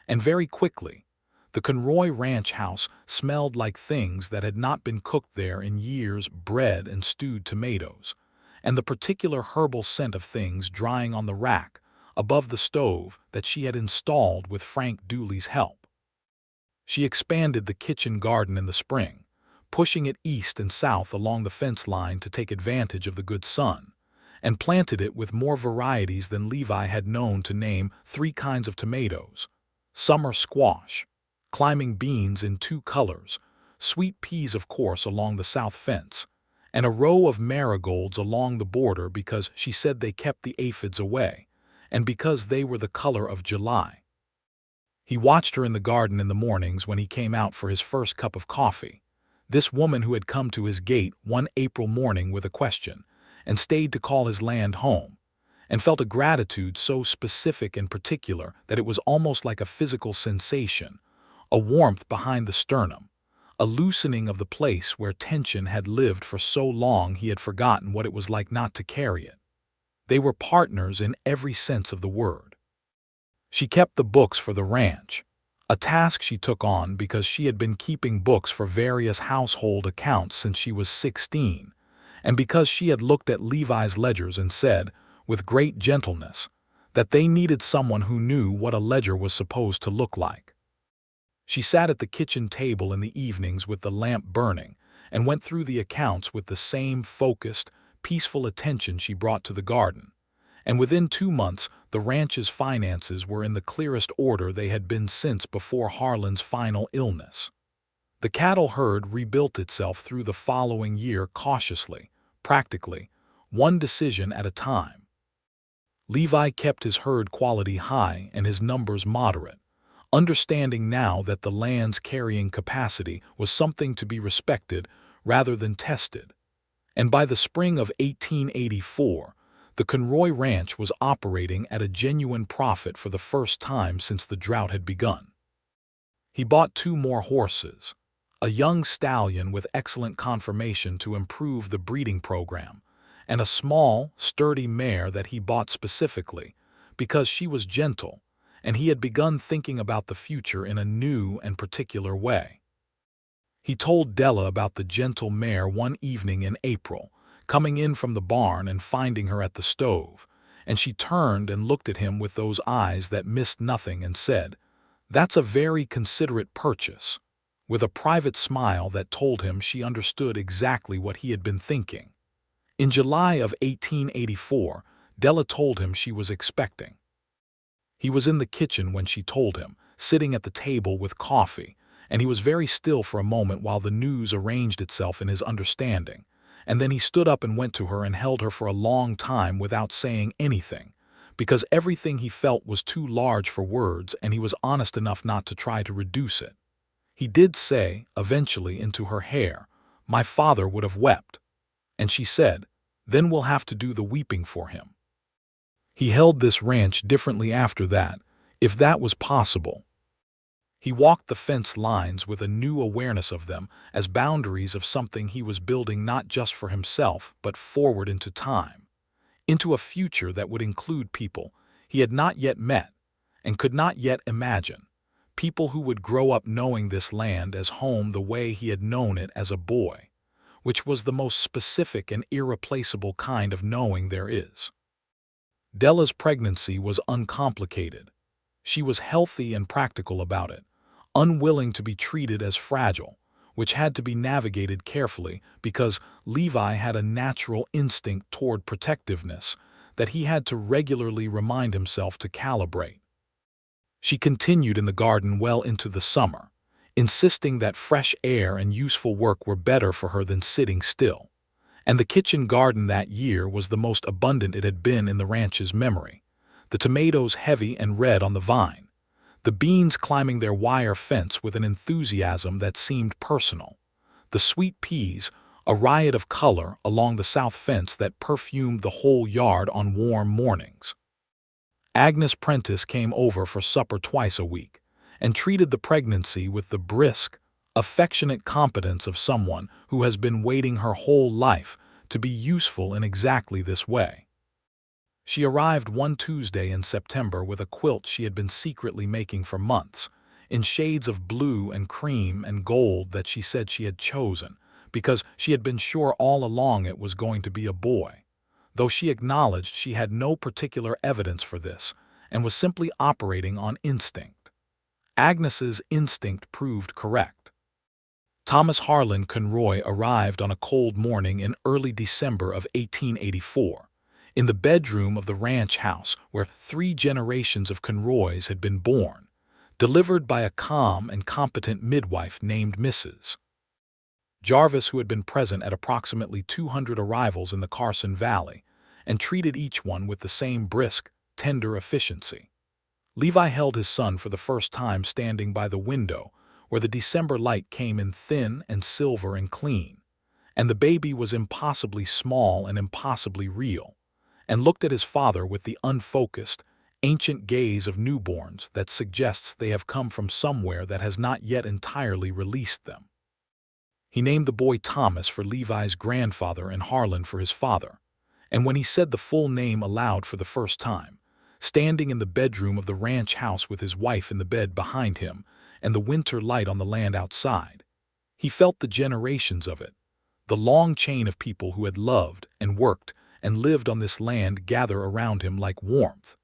S1: and very quickly, the Conroy Ranch house smelled like things that had not been cooked there in years, bread and stewed tomatoes, and the particular herbal scent of things drying on the rack above the stove that she had installed with Frank Dooley's help. She expanded the kitchen garden in the spring, pushing it east and south along the fence line to take advantage of the good sun, and planted it with more varieties than Levi had known to name 3 kinds of tomatoes, summer squash, climbing beans in 2 colors, sweet peas of course along the south fence, and a row of marigolds along the border because she said they kept the aphids away, and because they were the color of July. He watched her in the garden in the mornings when he came out for his first cup of coffee. This woman who had come to his gate one April morning with a question, and stayed to call his land home, and felt a gratitude so specific and particular that it was almost like a physical sensation, a warmth behind the sternum, a loosening of the place where tension had lived for so long he had forgotten what it was like not to carry it. They were partners in every sense of the word. She kept the books for the ranch, a task she took on because she had been keeping books for various household accounts since she was 16, and because she had looked at Levi's ledgers and said, with great gentleness, that they needed someone who knew what a ledger was supposed to look like. She sat at the kitchen table in the evenings with the lamp burning and went through the accounts with the same focused, peaceful attention she brought to the garden. And within 2 months, the ranch's finances were in the clearest order they had been since before Harlan's final illness. The cattle herd rebuilt itself through the following year cautiously, practically, one decision at a time. Levi kept his herd quality high and his numbers moderate, understanding now that the land's carrying capacity was something to be respected rather than tested. And by the spring of 1884, the Conroy Ranch was operating at a genuine profit for the first time since the drought had begun. He bought 2 more horses, a young stallion with excellent conformation to improve the breeding program, and a small, sturdy mare that he bought specifically because she was gentle, and he had begun thinking about the future in a new and particular way. He told Della about the gentle mare one evening in April, coming in from the barn and finding her at the stove, and she turned and looked at him with those eyes that missed nothing and said, "That's a very considerate purchase," with a private smile that told him she understood exactly what he had been thinking. In July of 1884, Della told him she was expecting. He was in the kitchen when she told him, sitting at the table with coffee, and he was very still for a moment while the news arranged itself in his understanding, and then he stood up and went to her and held her for a long time without saying anything, because everything he felt was too large for words and he was honest enough not to try to reduce it. He did say, eventually into her hair, "My father would have wept." And she said, "Then we'll have to do the weeping for him." He held this ranch differently after that, if that was possible. He walked the fence lines with a new awareness of them as boundaries of something he was building not just for himself but forward into time, into a future that would include people he had not yet met and could not yet imagine, people who would grow up knowing this land as home the way he had known it as a boy, which was the most specific and irreplaceable kind of knowing there is. Della's pregnancy was uncomplicated. She was healthy and practical about it, unwilling to be treated as fragile, which had to be navigated carefully because Levi had a natural instinct toward protectiveness that he had to regularly remind himself to calibrate. She continued in the garden well into the summer, insisting that fresh air and useful work were better for her than sitting still, and the kitchen garden that year was the most abundant it had been in the ranch's memory, the tomatoes heavy and red on the vine, the beans climbing their wire fence with an enthusiasm that seemed personal, the sweet peas, a riot of color along the south fence that perfumed the whole yard on warm mornings. Agnes Prentice came over for supper twice a week and treated the pregnancy with the brisk, affectionate competence of someone who has been waiting her whole life to be useful in exactly this way. She arrived one Tuesday in September with a quilt she had been secretly making for months, in shades of blue and cream and gold that she said she had chosen, because she had been sure all along it was going to be a boy, though she acknowledged she had no particular evidence for this and was simply operating on instinct. Agnes's instinct proved correct. Thomas Harlan Conroy arrived on a cold morning in early December of 1884. In the bedroom of the ranch house where 3 generations of Conroys had been born, delivered by a calm and competent midwife named Mrs. Jarvis, who had been present at approximately 200 arrivals in the Carson Valley and treated each one with the same brisk, tender efficiency. Levi held his son for the first time standing by the window, where the December light came in thin and silver and clean, and the baby was impossibly small and impossibly real, and looked at his father with the unfocused, ancient gaze of newborns that suggests they have come from somewhere that has not yet entirely released them. He named the boy Thomas for Levi's grandfather and Harlan for his father, and when he said the full name aloud for the first time, standing in the bedroom of the ranch house with his wife in the bed behind him and the winter light on the land outside, he felt the generations of it, the long chain of people who had loved and worked and lived on this land gather around him like warmth,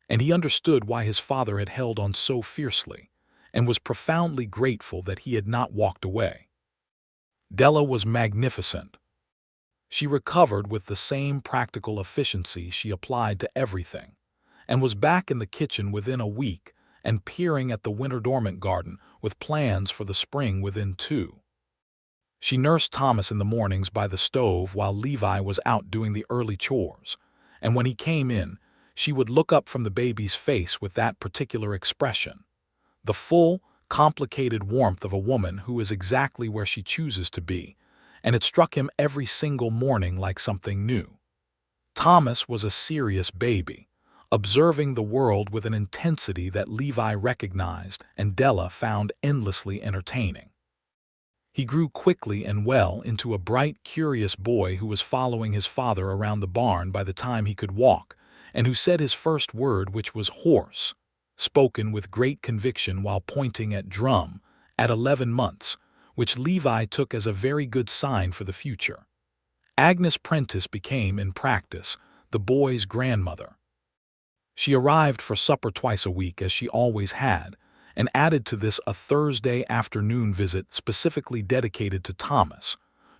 S1: and he understood why his father had held on so fiercely and was profoundly grateful that he had not walked away. Della was magnificent. She recovered with the same practical efficiency she applied to everything, and was back in the kitchen within a week and peering at the winter dormant garden with plans for the spring within 2. She nursed Thomas in the mornings by the stove while Levi was out doing the early chores, and when he came in, she would look up from the baby's face with that particular expression, the full, complicated warmth of a woman who is exactly where she chooses to be, and it struck him every single morning like something new. Thomas was a serious baby, observing the world with an intensity that Levi recognized and Della found endlessly entertaining. He grew quickly and well into a bright, curious boy who was following his father around the barn by the time he could walk, and who said his first word, which was horse, spoken with great conviction while pointing at drum, at 11 months, which Levi took as a very good sign for the future. Agnes Prentice became, in practice, the boy's grandmother. She arrived for supper twice a week, as she always had, and added to this a Thursday afternoon visit specifically dedicated to Thomas,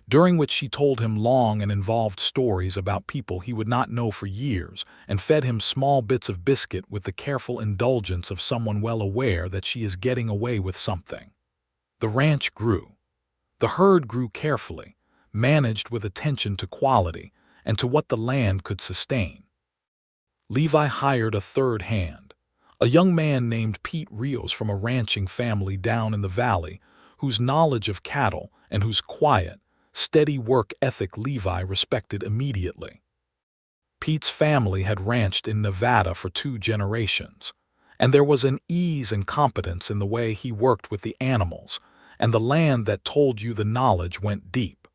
S1: during which she told him long and involved stories about people he would not know for years and fed him small bits of biscuit with the careful indulgence of someone well aware that she is getting away with something. The ranch grew. The herd grew carefully, managed with attention to quality and to what the land could sustain. Levi hired a third hand, a young man named Pete Rios from a ranching family down in the valley, whose knowledge of cattle and whose quiet, steady work ethic Levi respected immediately. Pete's family had ranched in Nevada for 2 generations, and there was an ease and competence in the way he worked with the animals and the land that told you the knowledge went deep.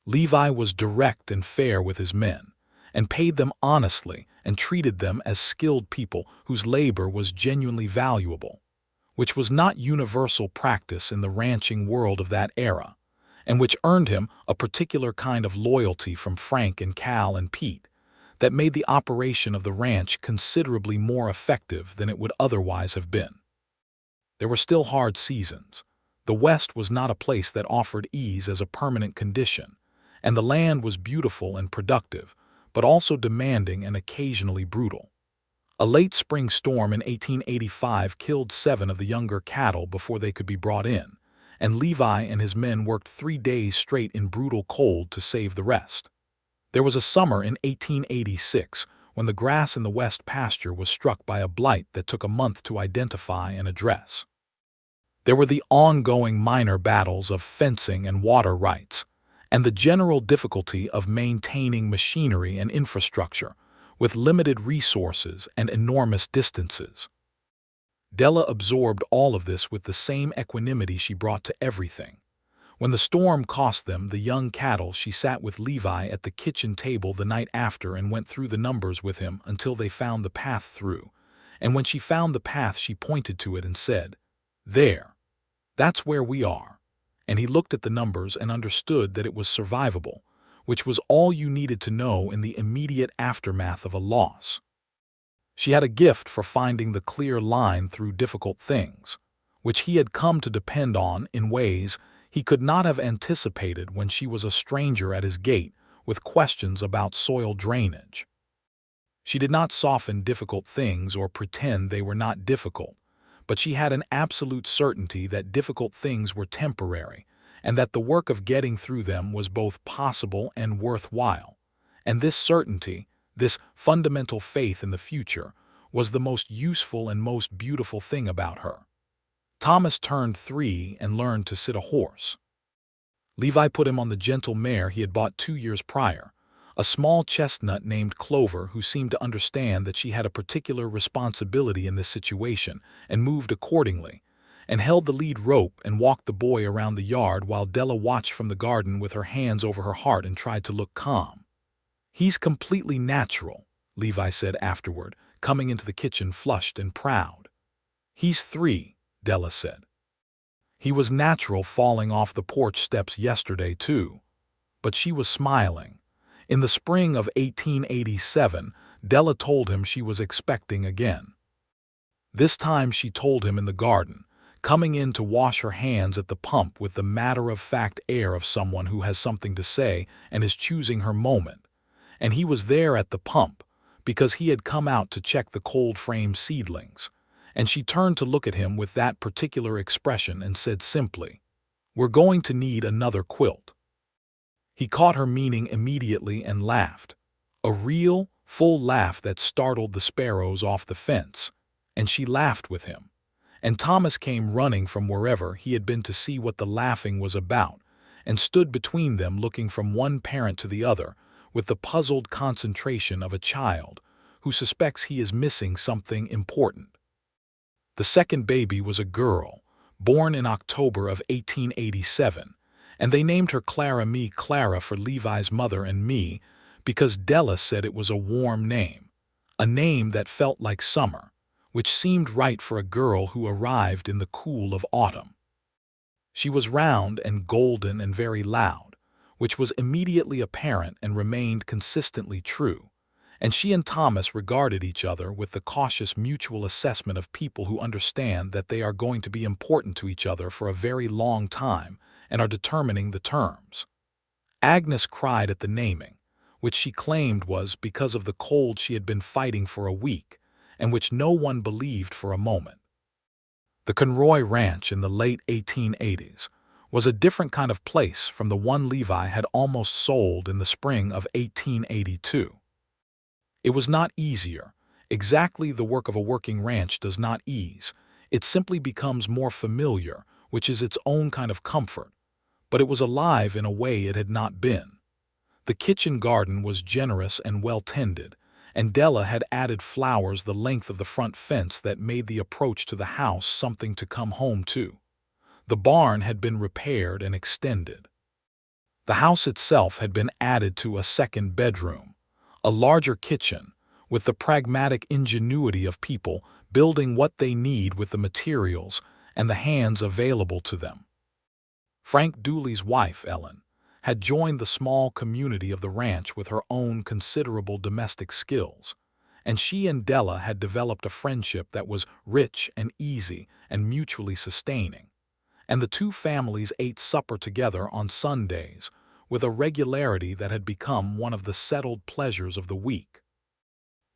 S1: Levi was direct and fair with his men, and paid them honestly and treated them as skilled people whose labor was genuinely valuable, which was not universal practice in the ranching world of that era, and which earned him a particular kind of loyalty from Frank and Cal and Pete that made the operation of the ranch considerably more effective than it would otherwise have been. There were still hard seasons. The West was not a place that offered ease as a permanent condition, and the land was beautiful and productive, but also demanding and occasionally brutal. A late spring storm in 1885 killed 7 of the younger cattle before they could be brought in, and Levi and his men worked 3 days straight in brutal cold to save the rest. There was a summer in 1886 when the grass in the West pasture was struck by a blight that took a month to identify and address. There were the ongoing minor battles of fencing and water rights, and the general difficulty of maintaining machinery and infrastructure with limited resources and enormous distances. Della absorbed all of this with the same equanimity she brought to everything. When the storm cost them the young cattle, she sat with Levi at the kitchen table the night after and went through the numbers with him until they found the path through, and when she found the path she pointed to it and said, "There, that's where we are," and he looked at the numbers and understood that it was survivable, which was all you needed to know in the immediate aftermath of a loss. She had a gift for finding the clear line through difficult things, which he had come to depend on in ways he could not have anticipated when she was a stranger at his gate with questions about soil drainage. She did not soften difficult things or pretend they were not difficult, but she had an absolute certainty that difficult things were temporary and that the work of getting through them was both possible and worthwhile. And this certainty, This fundamental faith in the future was the most useful and most beautiful thing about her. Thomas turned 3 and learned to sit a horse. Levi put him on the gentle mare he had bought 2 years prior, a small chestnut named Clover who seemed to understand that she had a particular responsibility in this situation and moved accordingly, and held the lead rope and walked the boy around the yard while Della watched from the garden with her hands over her heart and tried to look calm. "He's completely natural," Levi said afterward, coming into the kitchen flushed and proud. "He's 3, Della said. "He was natural falling off the porch steps yesterday, too." But she was smiling. In the spring of 1887, Della told him she was expecting again. This time she told him in the garden, coming in to wash her hands at the pump with the matter-of-fact air of someone who has something to say and is choosing her moment. And he was there at the pump, because he had come out to check the cold-frame seedlings. And she turned to look at him with that particular expression and said simply, "We're going to need another quilt." He caught her meaning immediately and laughed. A real, full laugh that startled the sparrows off the fence. And she laughed with him. And Thomas came running from wherever he had been to see what the laughing was about, and stood between them looking from one parent to the other, with the puzzled concentration of a child who suspects he is missing something important. The second baby was a girl, born in October of 1887, and they named her Clara for Levi's mother and me, because Della said it was a warm name, a name that felt like summer, which seemed right for a girl who arrived in the cool of autumn. She was round and golden and very loud, which was immediately apparent and remained consistently true, and she and Thomas regarded each other with the cautious mutual assessment of people who understand that they are going to be important to each other for a very long time and are determining the terms. Agnes cried at the naming, which she claimed was because of the cold she had been fighting for a week, and which no one believed for a moment. The Conroy Ranch in the late 1880s was a different kind of place from the one Levi had almost sold in the spring of 1882. It was not easier. Exactly the work of a working ranch does not ease. It simply becomes more familiar, which is its own kind of comfort. But it was alive in a way it had not been. The kitchen garden was generous and well-tended, and Della had added flowers the length of the front fence that made the approach to the house something to come home to. The barn had been repaired and extended. The house itself had been added to a second bedroom, a larger kitchen, with the pragmatic ingenuity of people building what they need with the materials and the hands available to them. Frank Dooley's wife, Ellen, had joined the small community of the ranch with her own considerable domestic skills, and she and Della had developed a friendship that was rich and easy and mutually sustaining, and the two families ate supper together on Sundays with a regularity that had become one of the settled pleasures of the week.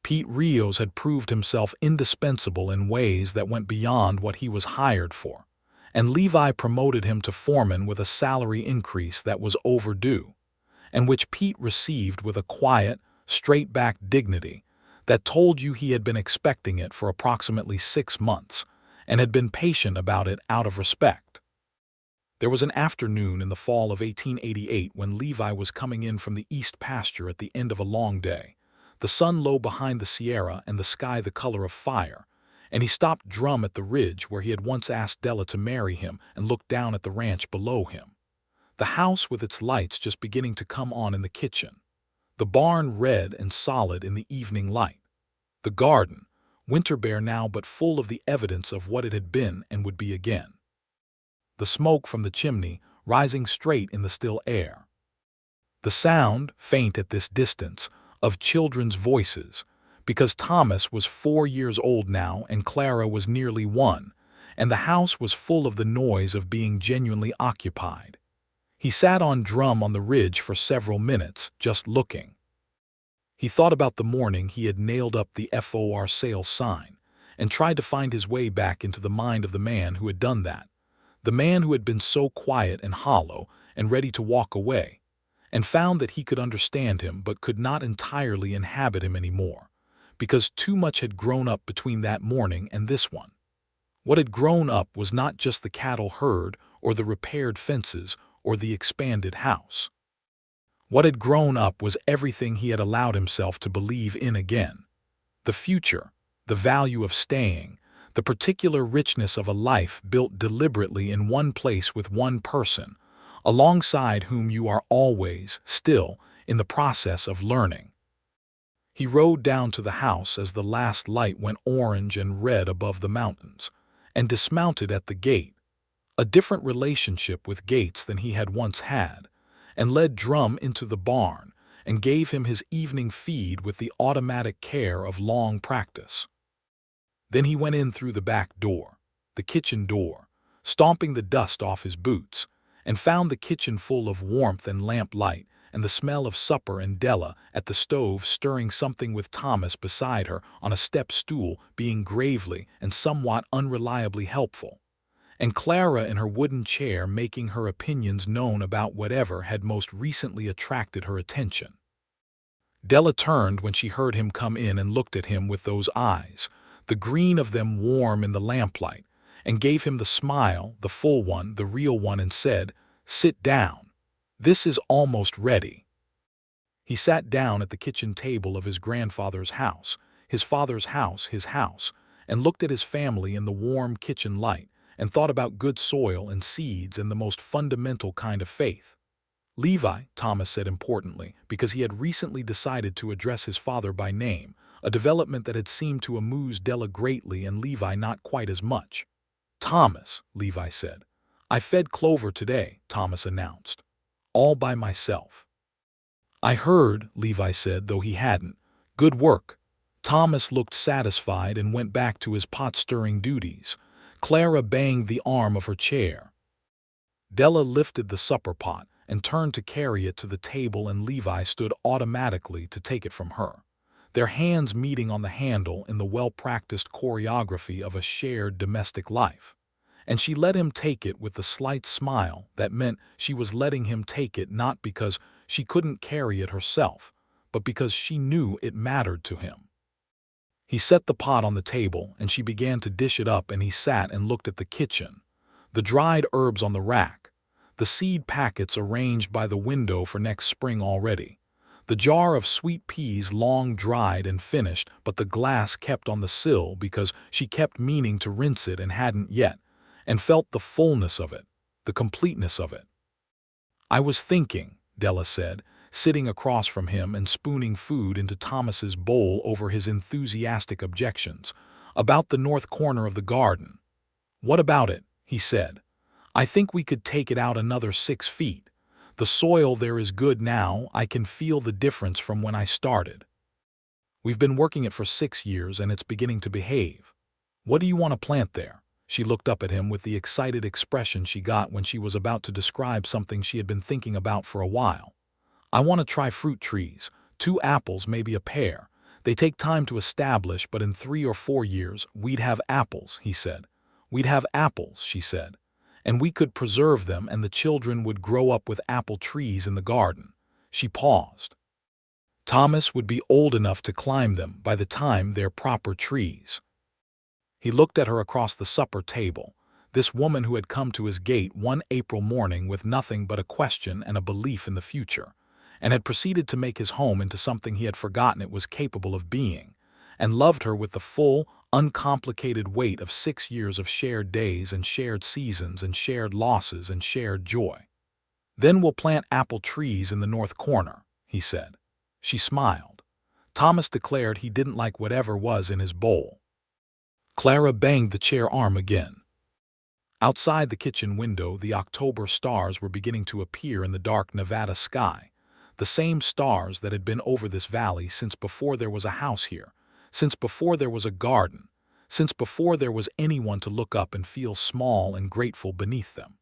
S1: Pete Rios had proved himself indispensable in ways that went beyond what he was hired for, and Levi promoted him to foreman with a salary increase that was overdue, and which Pete received with a quiet, straight-back dignity that told you he had been expecting it for approximately 6 months and had been patient about it out of respect. There was an afternoon in the fall of 1888 when Levi was coming in from the east pasture at the end of a long day, the sun low behind the Sierra and the sky the color of fire, and he stopped Drum at the ridge where he had once asked Della to marry him and looked down at the ranch below him. The house with its lights just beginning to come on in the kitchen, the barn red and solid in the evening light, the garden, winter bare now but full of the evidence of what it had been and would be again, the smoke from the chimney rising straight in the still air, the sound, faint at this distance, of children's voices, because Thomas was 4 years old now and Clara was nearly 1, and the house was full of the noise of being genuinely occupied. He sat on Drum on the ridge for several minutes, just looking. He thought about the morning he had nailed up the FOR sale sign, and tried to find his way back into the mind of the man who had done that, the man who had been so quiet and hollow and ready to walk away, and found that he could understand him but could not entirely inhabit him anymore, because too much had grown up between that morning and this one. What had grown up was not just the cattle herd or the repaired fences or the expanded house. What had grown up was everything he had allowed himself to believe in again. The future, the value of staying, the particular richness of a life built deliberately in one place with one person, alongside whom you are always, still, in the process of learning. He rode down to the house as the last light went orange and red above the mountains, and dismounted at the gate, a different relationship with gates than he had once had, and led Drum into the barn and gave him his evening feed with the automatic care of long practice. Then he went in through the back door, the kitchen door, stomping the dust off his boots, and found the kitchen full of warmth and lamplight and the smell of supper, and Della at the stove stirring something with Thomas beside her on a step stool being gravely and somewhat unreliably helpful, and Clara in her wooden chair making her opinions known about whatever had most recently attracted her attention. Della turned when she heard him come in and looked at him with those eyes, the green of them warm in the lamplight, and gave him the smile, the full one, the real one, and said, "Sit down. This is almost ready." He sat down at the kitchen table of his grandfather's house, his father's house, his house, and looked at his family in the warm kitchen light, and thought about good soil and seeds and the most fundamental kind of faith. "Levi," Thomas said importantly, because he had recently decided to address his father by name, a development that had seemed to amuse Della greatly and Levi not quite as much. "Thomas," Levi said. "I fed Clover today," Thomas announced. "All by myself." "I heard," Levi said, though he hadn't. "Good work." Thomas looked satisfied and went back to his pot-stirring duties. Clara banged the arm of her chair. Della lifted the supper pot and turned to carry it to the table, and Levi stood automatically to take it from her, their hands meeting on the handle in the well-practiced choreography of a shared domestic life. And she let him take it with the slight smile that meant she was letting him take it not because she couldn't carry it herself, but because she knew it mattered to him. He set the pot on the table, and she began to dish it up, and he sat and looked at the kitchen, the dried herbs on the rack, the seed packets arranged by the window for next spring already, the jar of sweet peas long dried and finished, but the glass kept on the sill because she kept meaning to rinse it and hadn't yet, and felt the fullness of it, the completeness of it. "I was thinking," Della said, sitting across from him and spooning food into Thomas's bowl over his enthusiastic objections, "about the north corner of the garden." "What about it?" he said. "I think we could take it out another 6 feet. The soil there is good now. I can feel the difference from when I started. We've been working it for 6 years and it's beginning to behave. What do you want to plant there?" She looked up at him with the excited expression she got when she was about to describe something she had been thinking about for a while. "I want to try fruit trees, 2 apples, maybe a pear. They take time to establish, but in 3 or 4 years we'd have apples," he said. "We'd have apples," she said. "And we could preserve them, and the children would grow up with apple trees in the garden." She paused. "Thomas would be old enough to climb them by the time they're proper trees." He looked at her across the supper table, this woman who had come to his gate one April morning with nothing but a question and a belief in the future, and had proceeded to make his home into something he had forgotten it was capable of being, and loved her with the full, uncomplicated weight of 6 years of shared days and shared seasons and shared losses and shared joy. "Then we'll plant apple trees in the north corner," he said. She smiled. Thomas declared he didn't like whatever was in his bowl. Clara banged the chair arm again. Outside the kitchen window, the October stars were beginning to appear in the dark Nevada sky, the same stars that had been over this valley since before there was a house here, since before there was a garden, since before there was anyone to look up and feel small and grateful beneath them.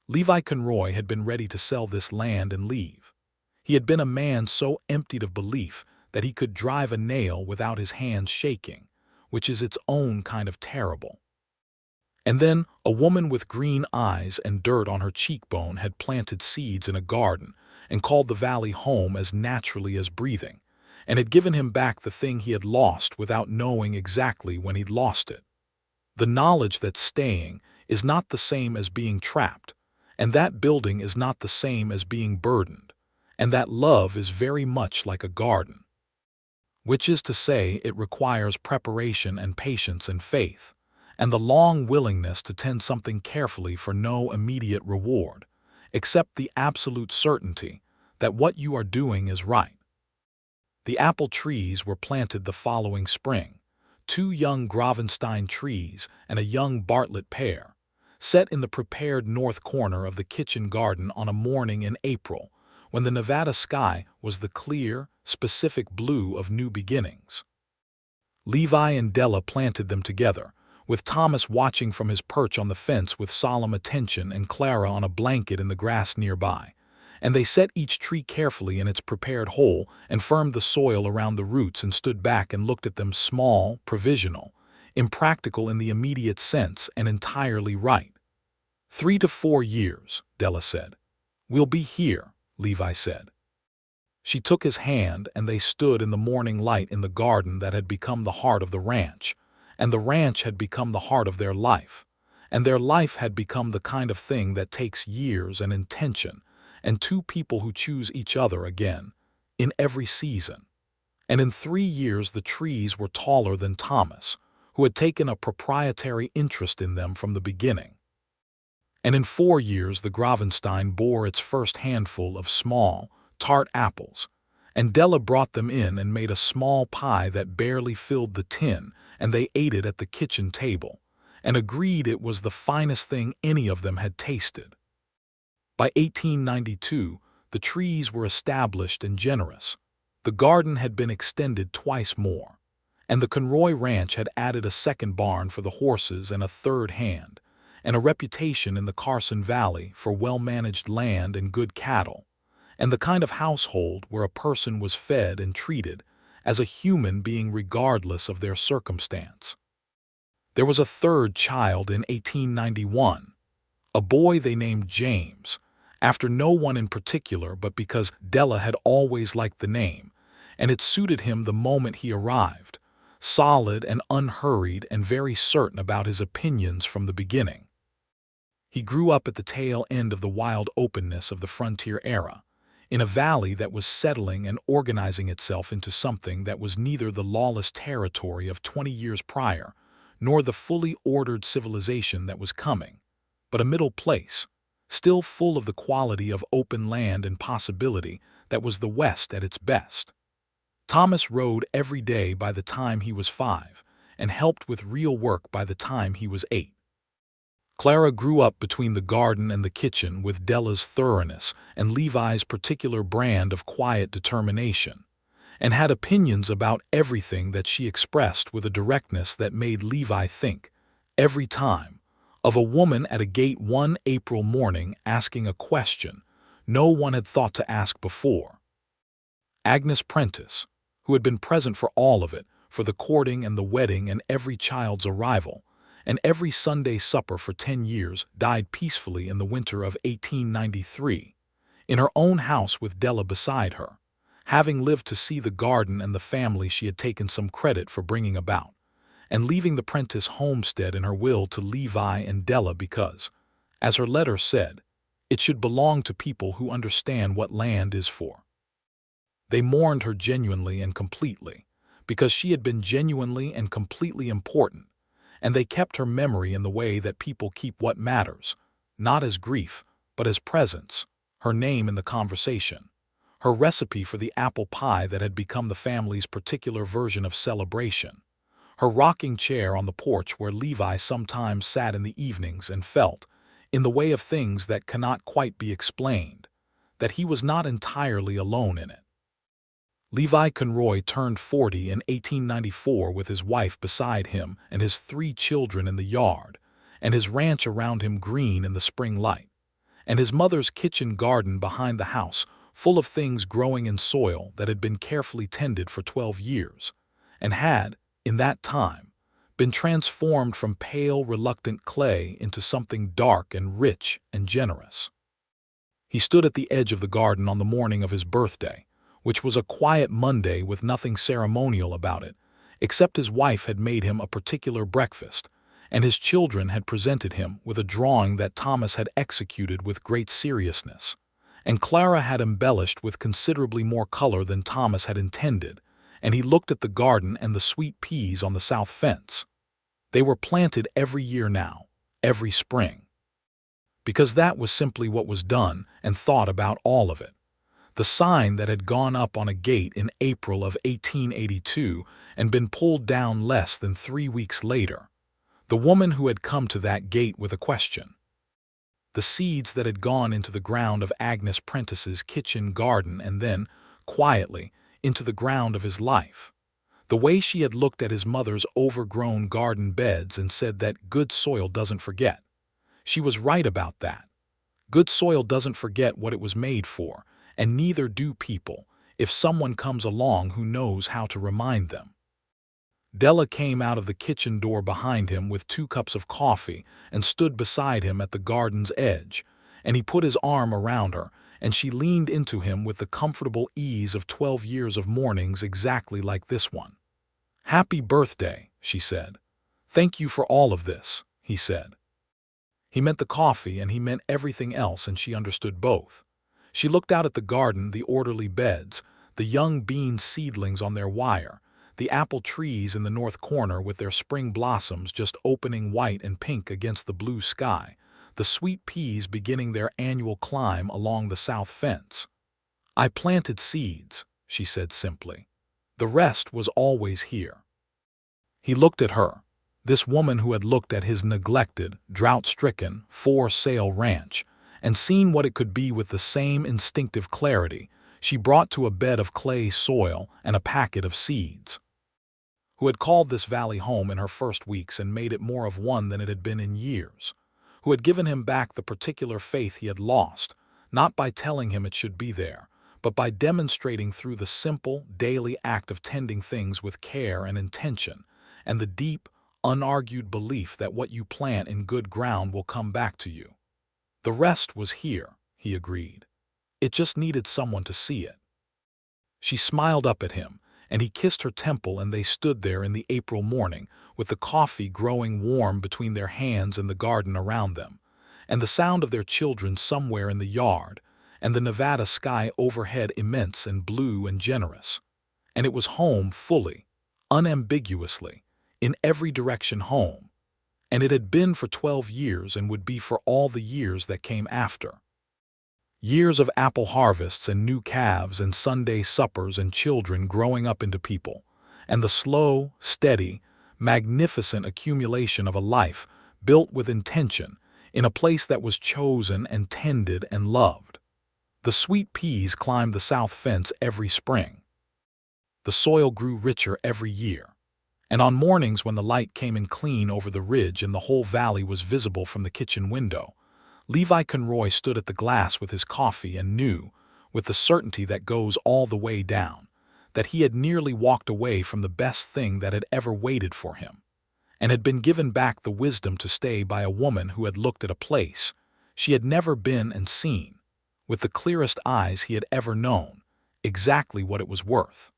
S1: Levi Conroy had been ready to sell this land and leave. He had been a man so emptied of belief that he could drive a nail without his hands shaking, which is its own kind of terrible. And then a woman with green eyes and dirt on her cheekbone had planted seeds in a garden and called the valley home as naturally as breathing, and had given him back the thing he had lost without knowing exactly when he'd lost it. The knowledge that staying is not the same as being trapped, and that building is not the same as being burdened, and that love is very much like a garden, which is to say it requires preparation and patience and faith, and the long willingness to tend something carefully for no immediate reward, except the absolute certainty that what you are doing is right. The apple trees were planted the following spring, 2 young Gravenstein trees and a young Bartlett pear, set in the prepared north corner of the kitchen garden on a morning in April, when the Nevada sky was the clear, specific blue of new beginnings. Levi and Della planted them together, with Thomas watching from his perch on the fence with solemn attention and Clara on a blanket in the grass nearby, and they set each tree carefully in its prepared hole and firmed the soil around the roots and stood back and looked at them, small, provisional, impractical in the immediate sense, and entirely right. 3 to 4 years, Della said. We'll be here, Levi said. She took his hand, and they stood in the morning light in the garden that had become the heart of the ranch, and the ranch had become the heart of their life, and their life had become the kind of thing that takes years and intention, and 2 people who choose each other again, in every season. And in 3 years the trees were taller than Thomas, who had taken a proprietary interest in them from the beginning. And in 4 years the Gravenstein bore its first handful of small, tart apples, and Della brought them in and made a small pie that barely filled the tin, and they ate it at the kitchen table, and agreed it was the finest thing any of them had tasted. By 1892, the trees were established and generous. The garden had been extended twice more, and the Conroy Ranch had added a second barn for the horses and a third hand, and a reputation in the Carson Valley for well-managed land and good cattle, and the kind of household where a person was fed and treated as a human being regardless of their circumstance. There was a third child in 1891, a boy they named James, after no one in particular but because Della had always liked the name, and it suited him the moment he arrived, solid and unhurried and very certain about his opinions from the beginning. He grew up at the tail end of the wild openness of the frontier era, in a valley that was settling and organizing itself into something that was neither the lawless territory of 20 years prior, nor the fully ordered civilization that was coming, but a middle place, still full of the quality of open land and possibility that was the West at its best. Thomas rode every day by the time he was 5, and helped with real work by the time he was 8. Clara grew up between the garden and the kitchen with Della's thoroughness and Levi's particular brand of quiet determination, and had opinions about everything that she expressed with a directness that made Levi think, every time, of a woman at a gate one April morning asking a question no one had thought to ask before. Agnes Prentice, who had been present for all of it, for the courting and the wedding and every child's arrival, and every Sunday supper for 10 years, died peacefully in the winter of 1893, in her own house with Della beside her, having lived to see the garden and the family she had taken some credit for bringing about, and leaving the Prentice homestead in her will to Levi and Della because, as her letter said, it should belong to people who understand what land is for. They mourned her genuinely and completely, because she had been genuinely and completely important, and they kept her memory in the way that people keep what matters, not as grief, but as presence, her name in the conversation, her recipe for the apple pie that had become the family's particular version of celebration, her rocking chair on the porch where Levi sometimes sat in the evenings and felt, in the way of things that cannot quite be explained, that he was not entirely alone in it. Levi Conroy turned 40 in 1894 with his wife beside him and his 3 children in the yard, and his ranch around him green in the spring light, and his mother's kitchen garden behind the house full of things growing in soil that had been carefully tended for 12 years, and had, in that time, been transformed from pale, reluctant clay into something dark and rich and generous. He stood at the edge of the garden on the morning of his birthday, which was a quiet Monday with nothing ceremonial about it, except his wife had made him a particular breakfast, and his children had presented him with a drawing that Thomas had executed with great seriousness, and Clara had embellished with considerably more color than Thomas had intended, and he looked at the garden and the sweet peas on the south fence. They were planted every year now, every spring. Because that was simply what was done and thought about all of it. The sign that had gone up on a gate in April of 1882 and been pulled down less than 3 weeks later. The woman who had come to that gate with a question. The seeds that had gone into the ground of Agnes Prentice's kitchen garden and then, quietly, into the ground of his life. The way she had looked at his mother's overgrown garden beds and said that good soil doesn't forget. She was right about that. Good soil doesn't forget what it was made for, and neither do people, if someone comes along who knows how to remind them. Della came out of the kitchen door behind him with 2 cups of coffee and stood beside him at the garden's edge, and he put his arm around her, and she leaned into him with the comfortable ease of 12 years of mornings exactly like this one. "Happy birthday," she said. "Thank you for all of this," he said. He meant the coffee and he meant everything else, and she understood both. She looked out at the garden, the orderly beds, the young bean seedlings on their wire, the apple trees in the north corner with their spring blossoms just opening white and pink against the blue sky, the sweet peas beginning their annual climb along the south fence. "I planted seeds," she said simply. "The rest was always here." He looked at her, this woman who had looked at his neglected, drought-stricken, for-sale ranch, and seen what it could be with the same instinctive clarity she brought to a bed of clay soil and a packet of seeds. Who had called this valley home in her first weeks and made it more of one than it had been in years. Who had given him back the particular faith he had lost, not by telling him it should be there, but by demonstrating through the simple, daily act of tending things with care and intention, and the deep, unargued belief that what you plant in good ground will come back to you. The rest was here, he agreed. It just needed someone to see it. She smiled up at him, and he kissed her temple, and they stood there in the April morning, with the coffee growing warm between their hands and the garden around them, and the sound of their children somewhere in the yard, and the Nevada sky overhead immense and blue and generous. And it was home fully, unambiguously, in every direction home. And it had been for 12 years and would be for all the years that came after. Years of apple harvests and new calves and Sunday suppers and children growing up into people, and the slow, steady, magnificent accumulation of a life built with intention in a place that was chosen and tended and loved. The sweet peas climbed the south fence every spring. The soil grew richer every year. And on mornings when the light came in clean over the ridge and the whole valley was visible from the kitchen window, Levi Conroy stood at the glass with his coffee and knew, with the certainty that goes all the way down, that he had nearly walked away from the best thing that had ever waited for him, and had been given back the wisdom to stay by a woman who had looked at a place she had never been and seen, with the clearest eyes he had ever known, exactly what it was worth.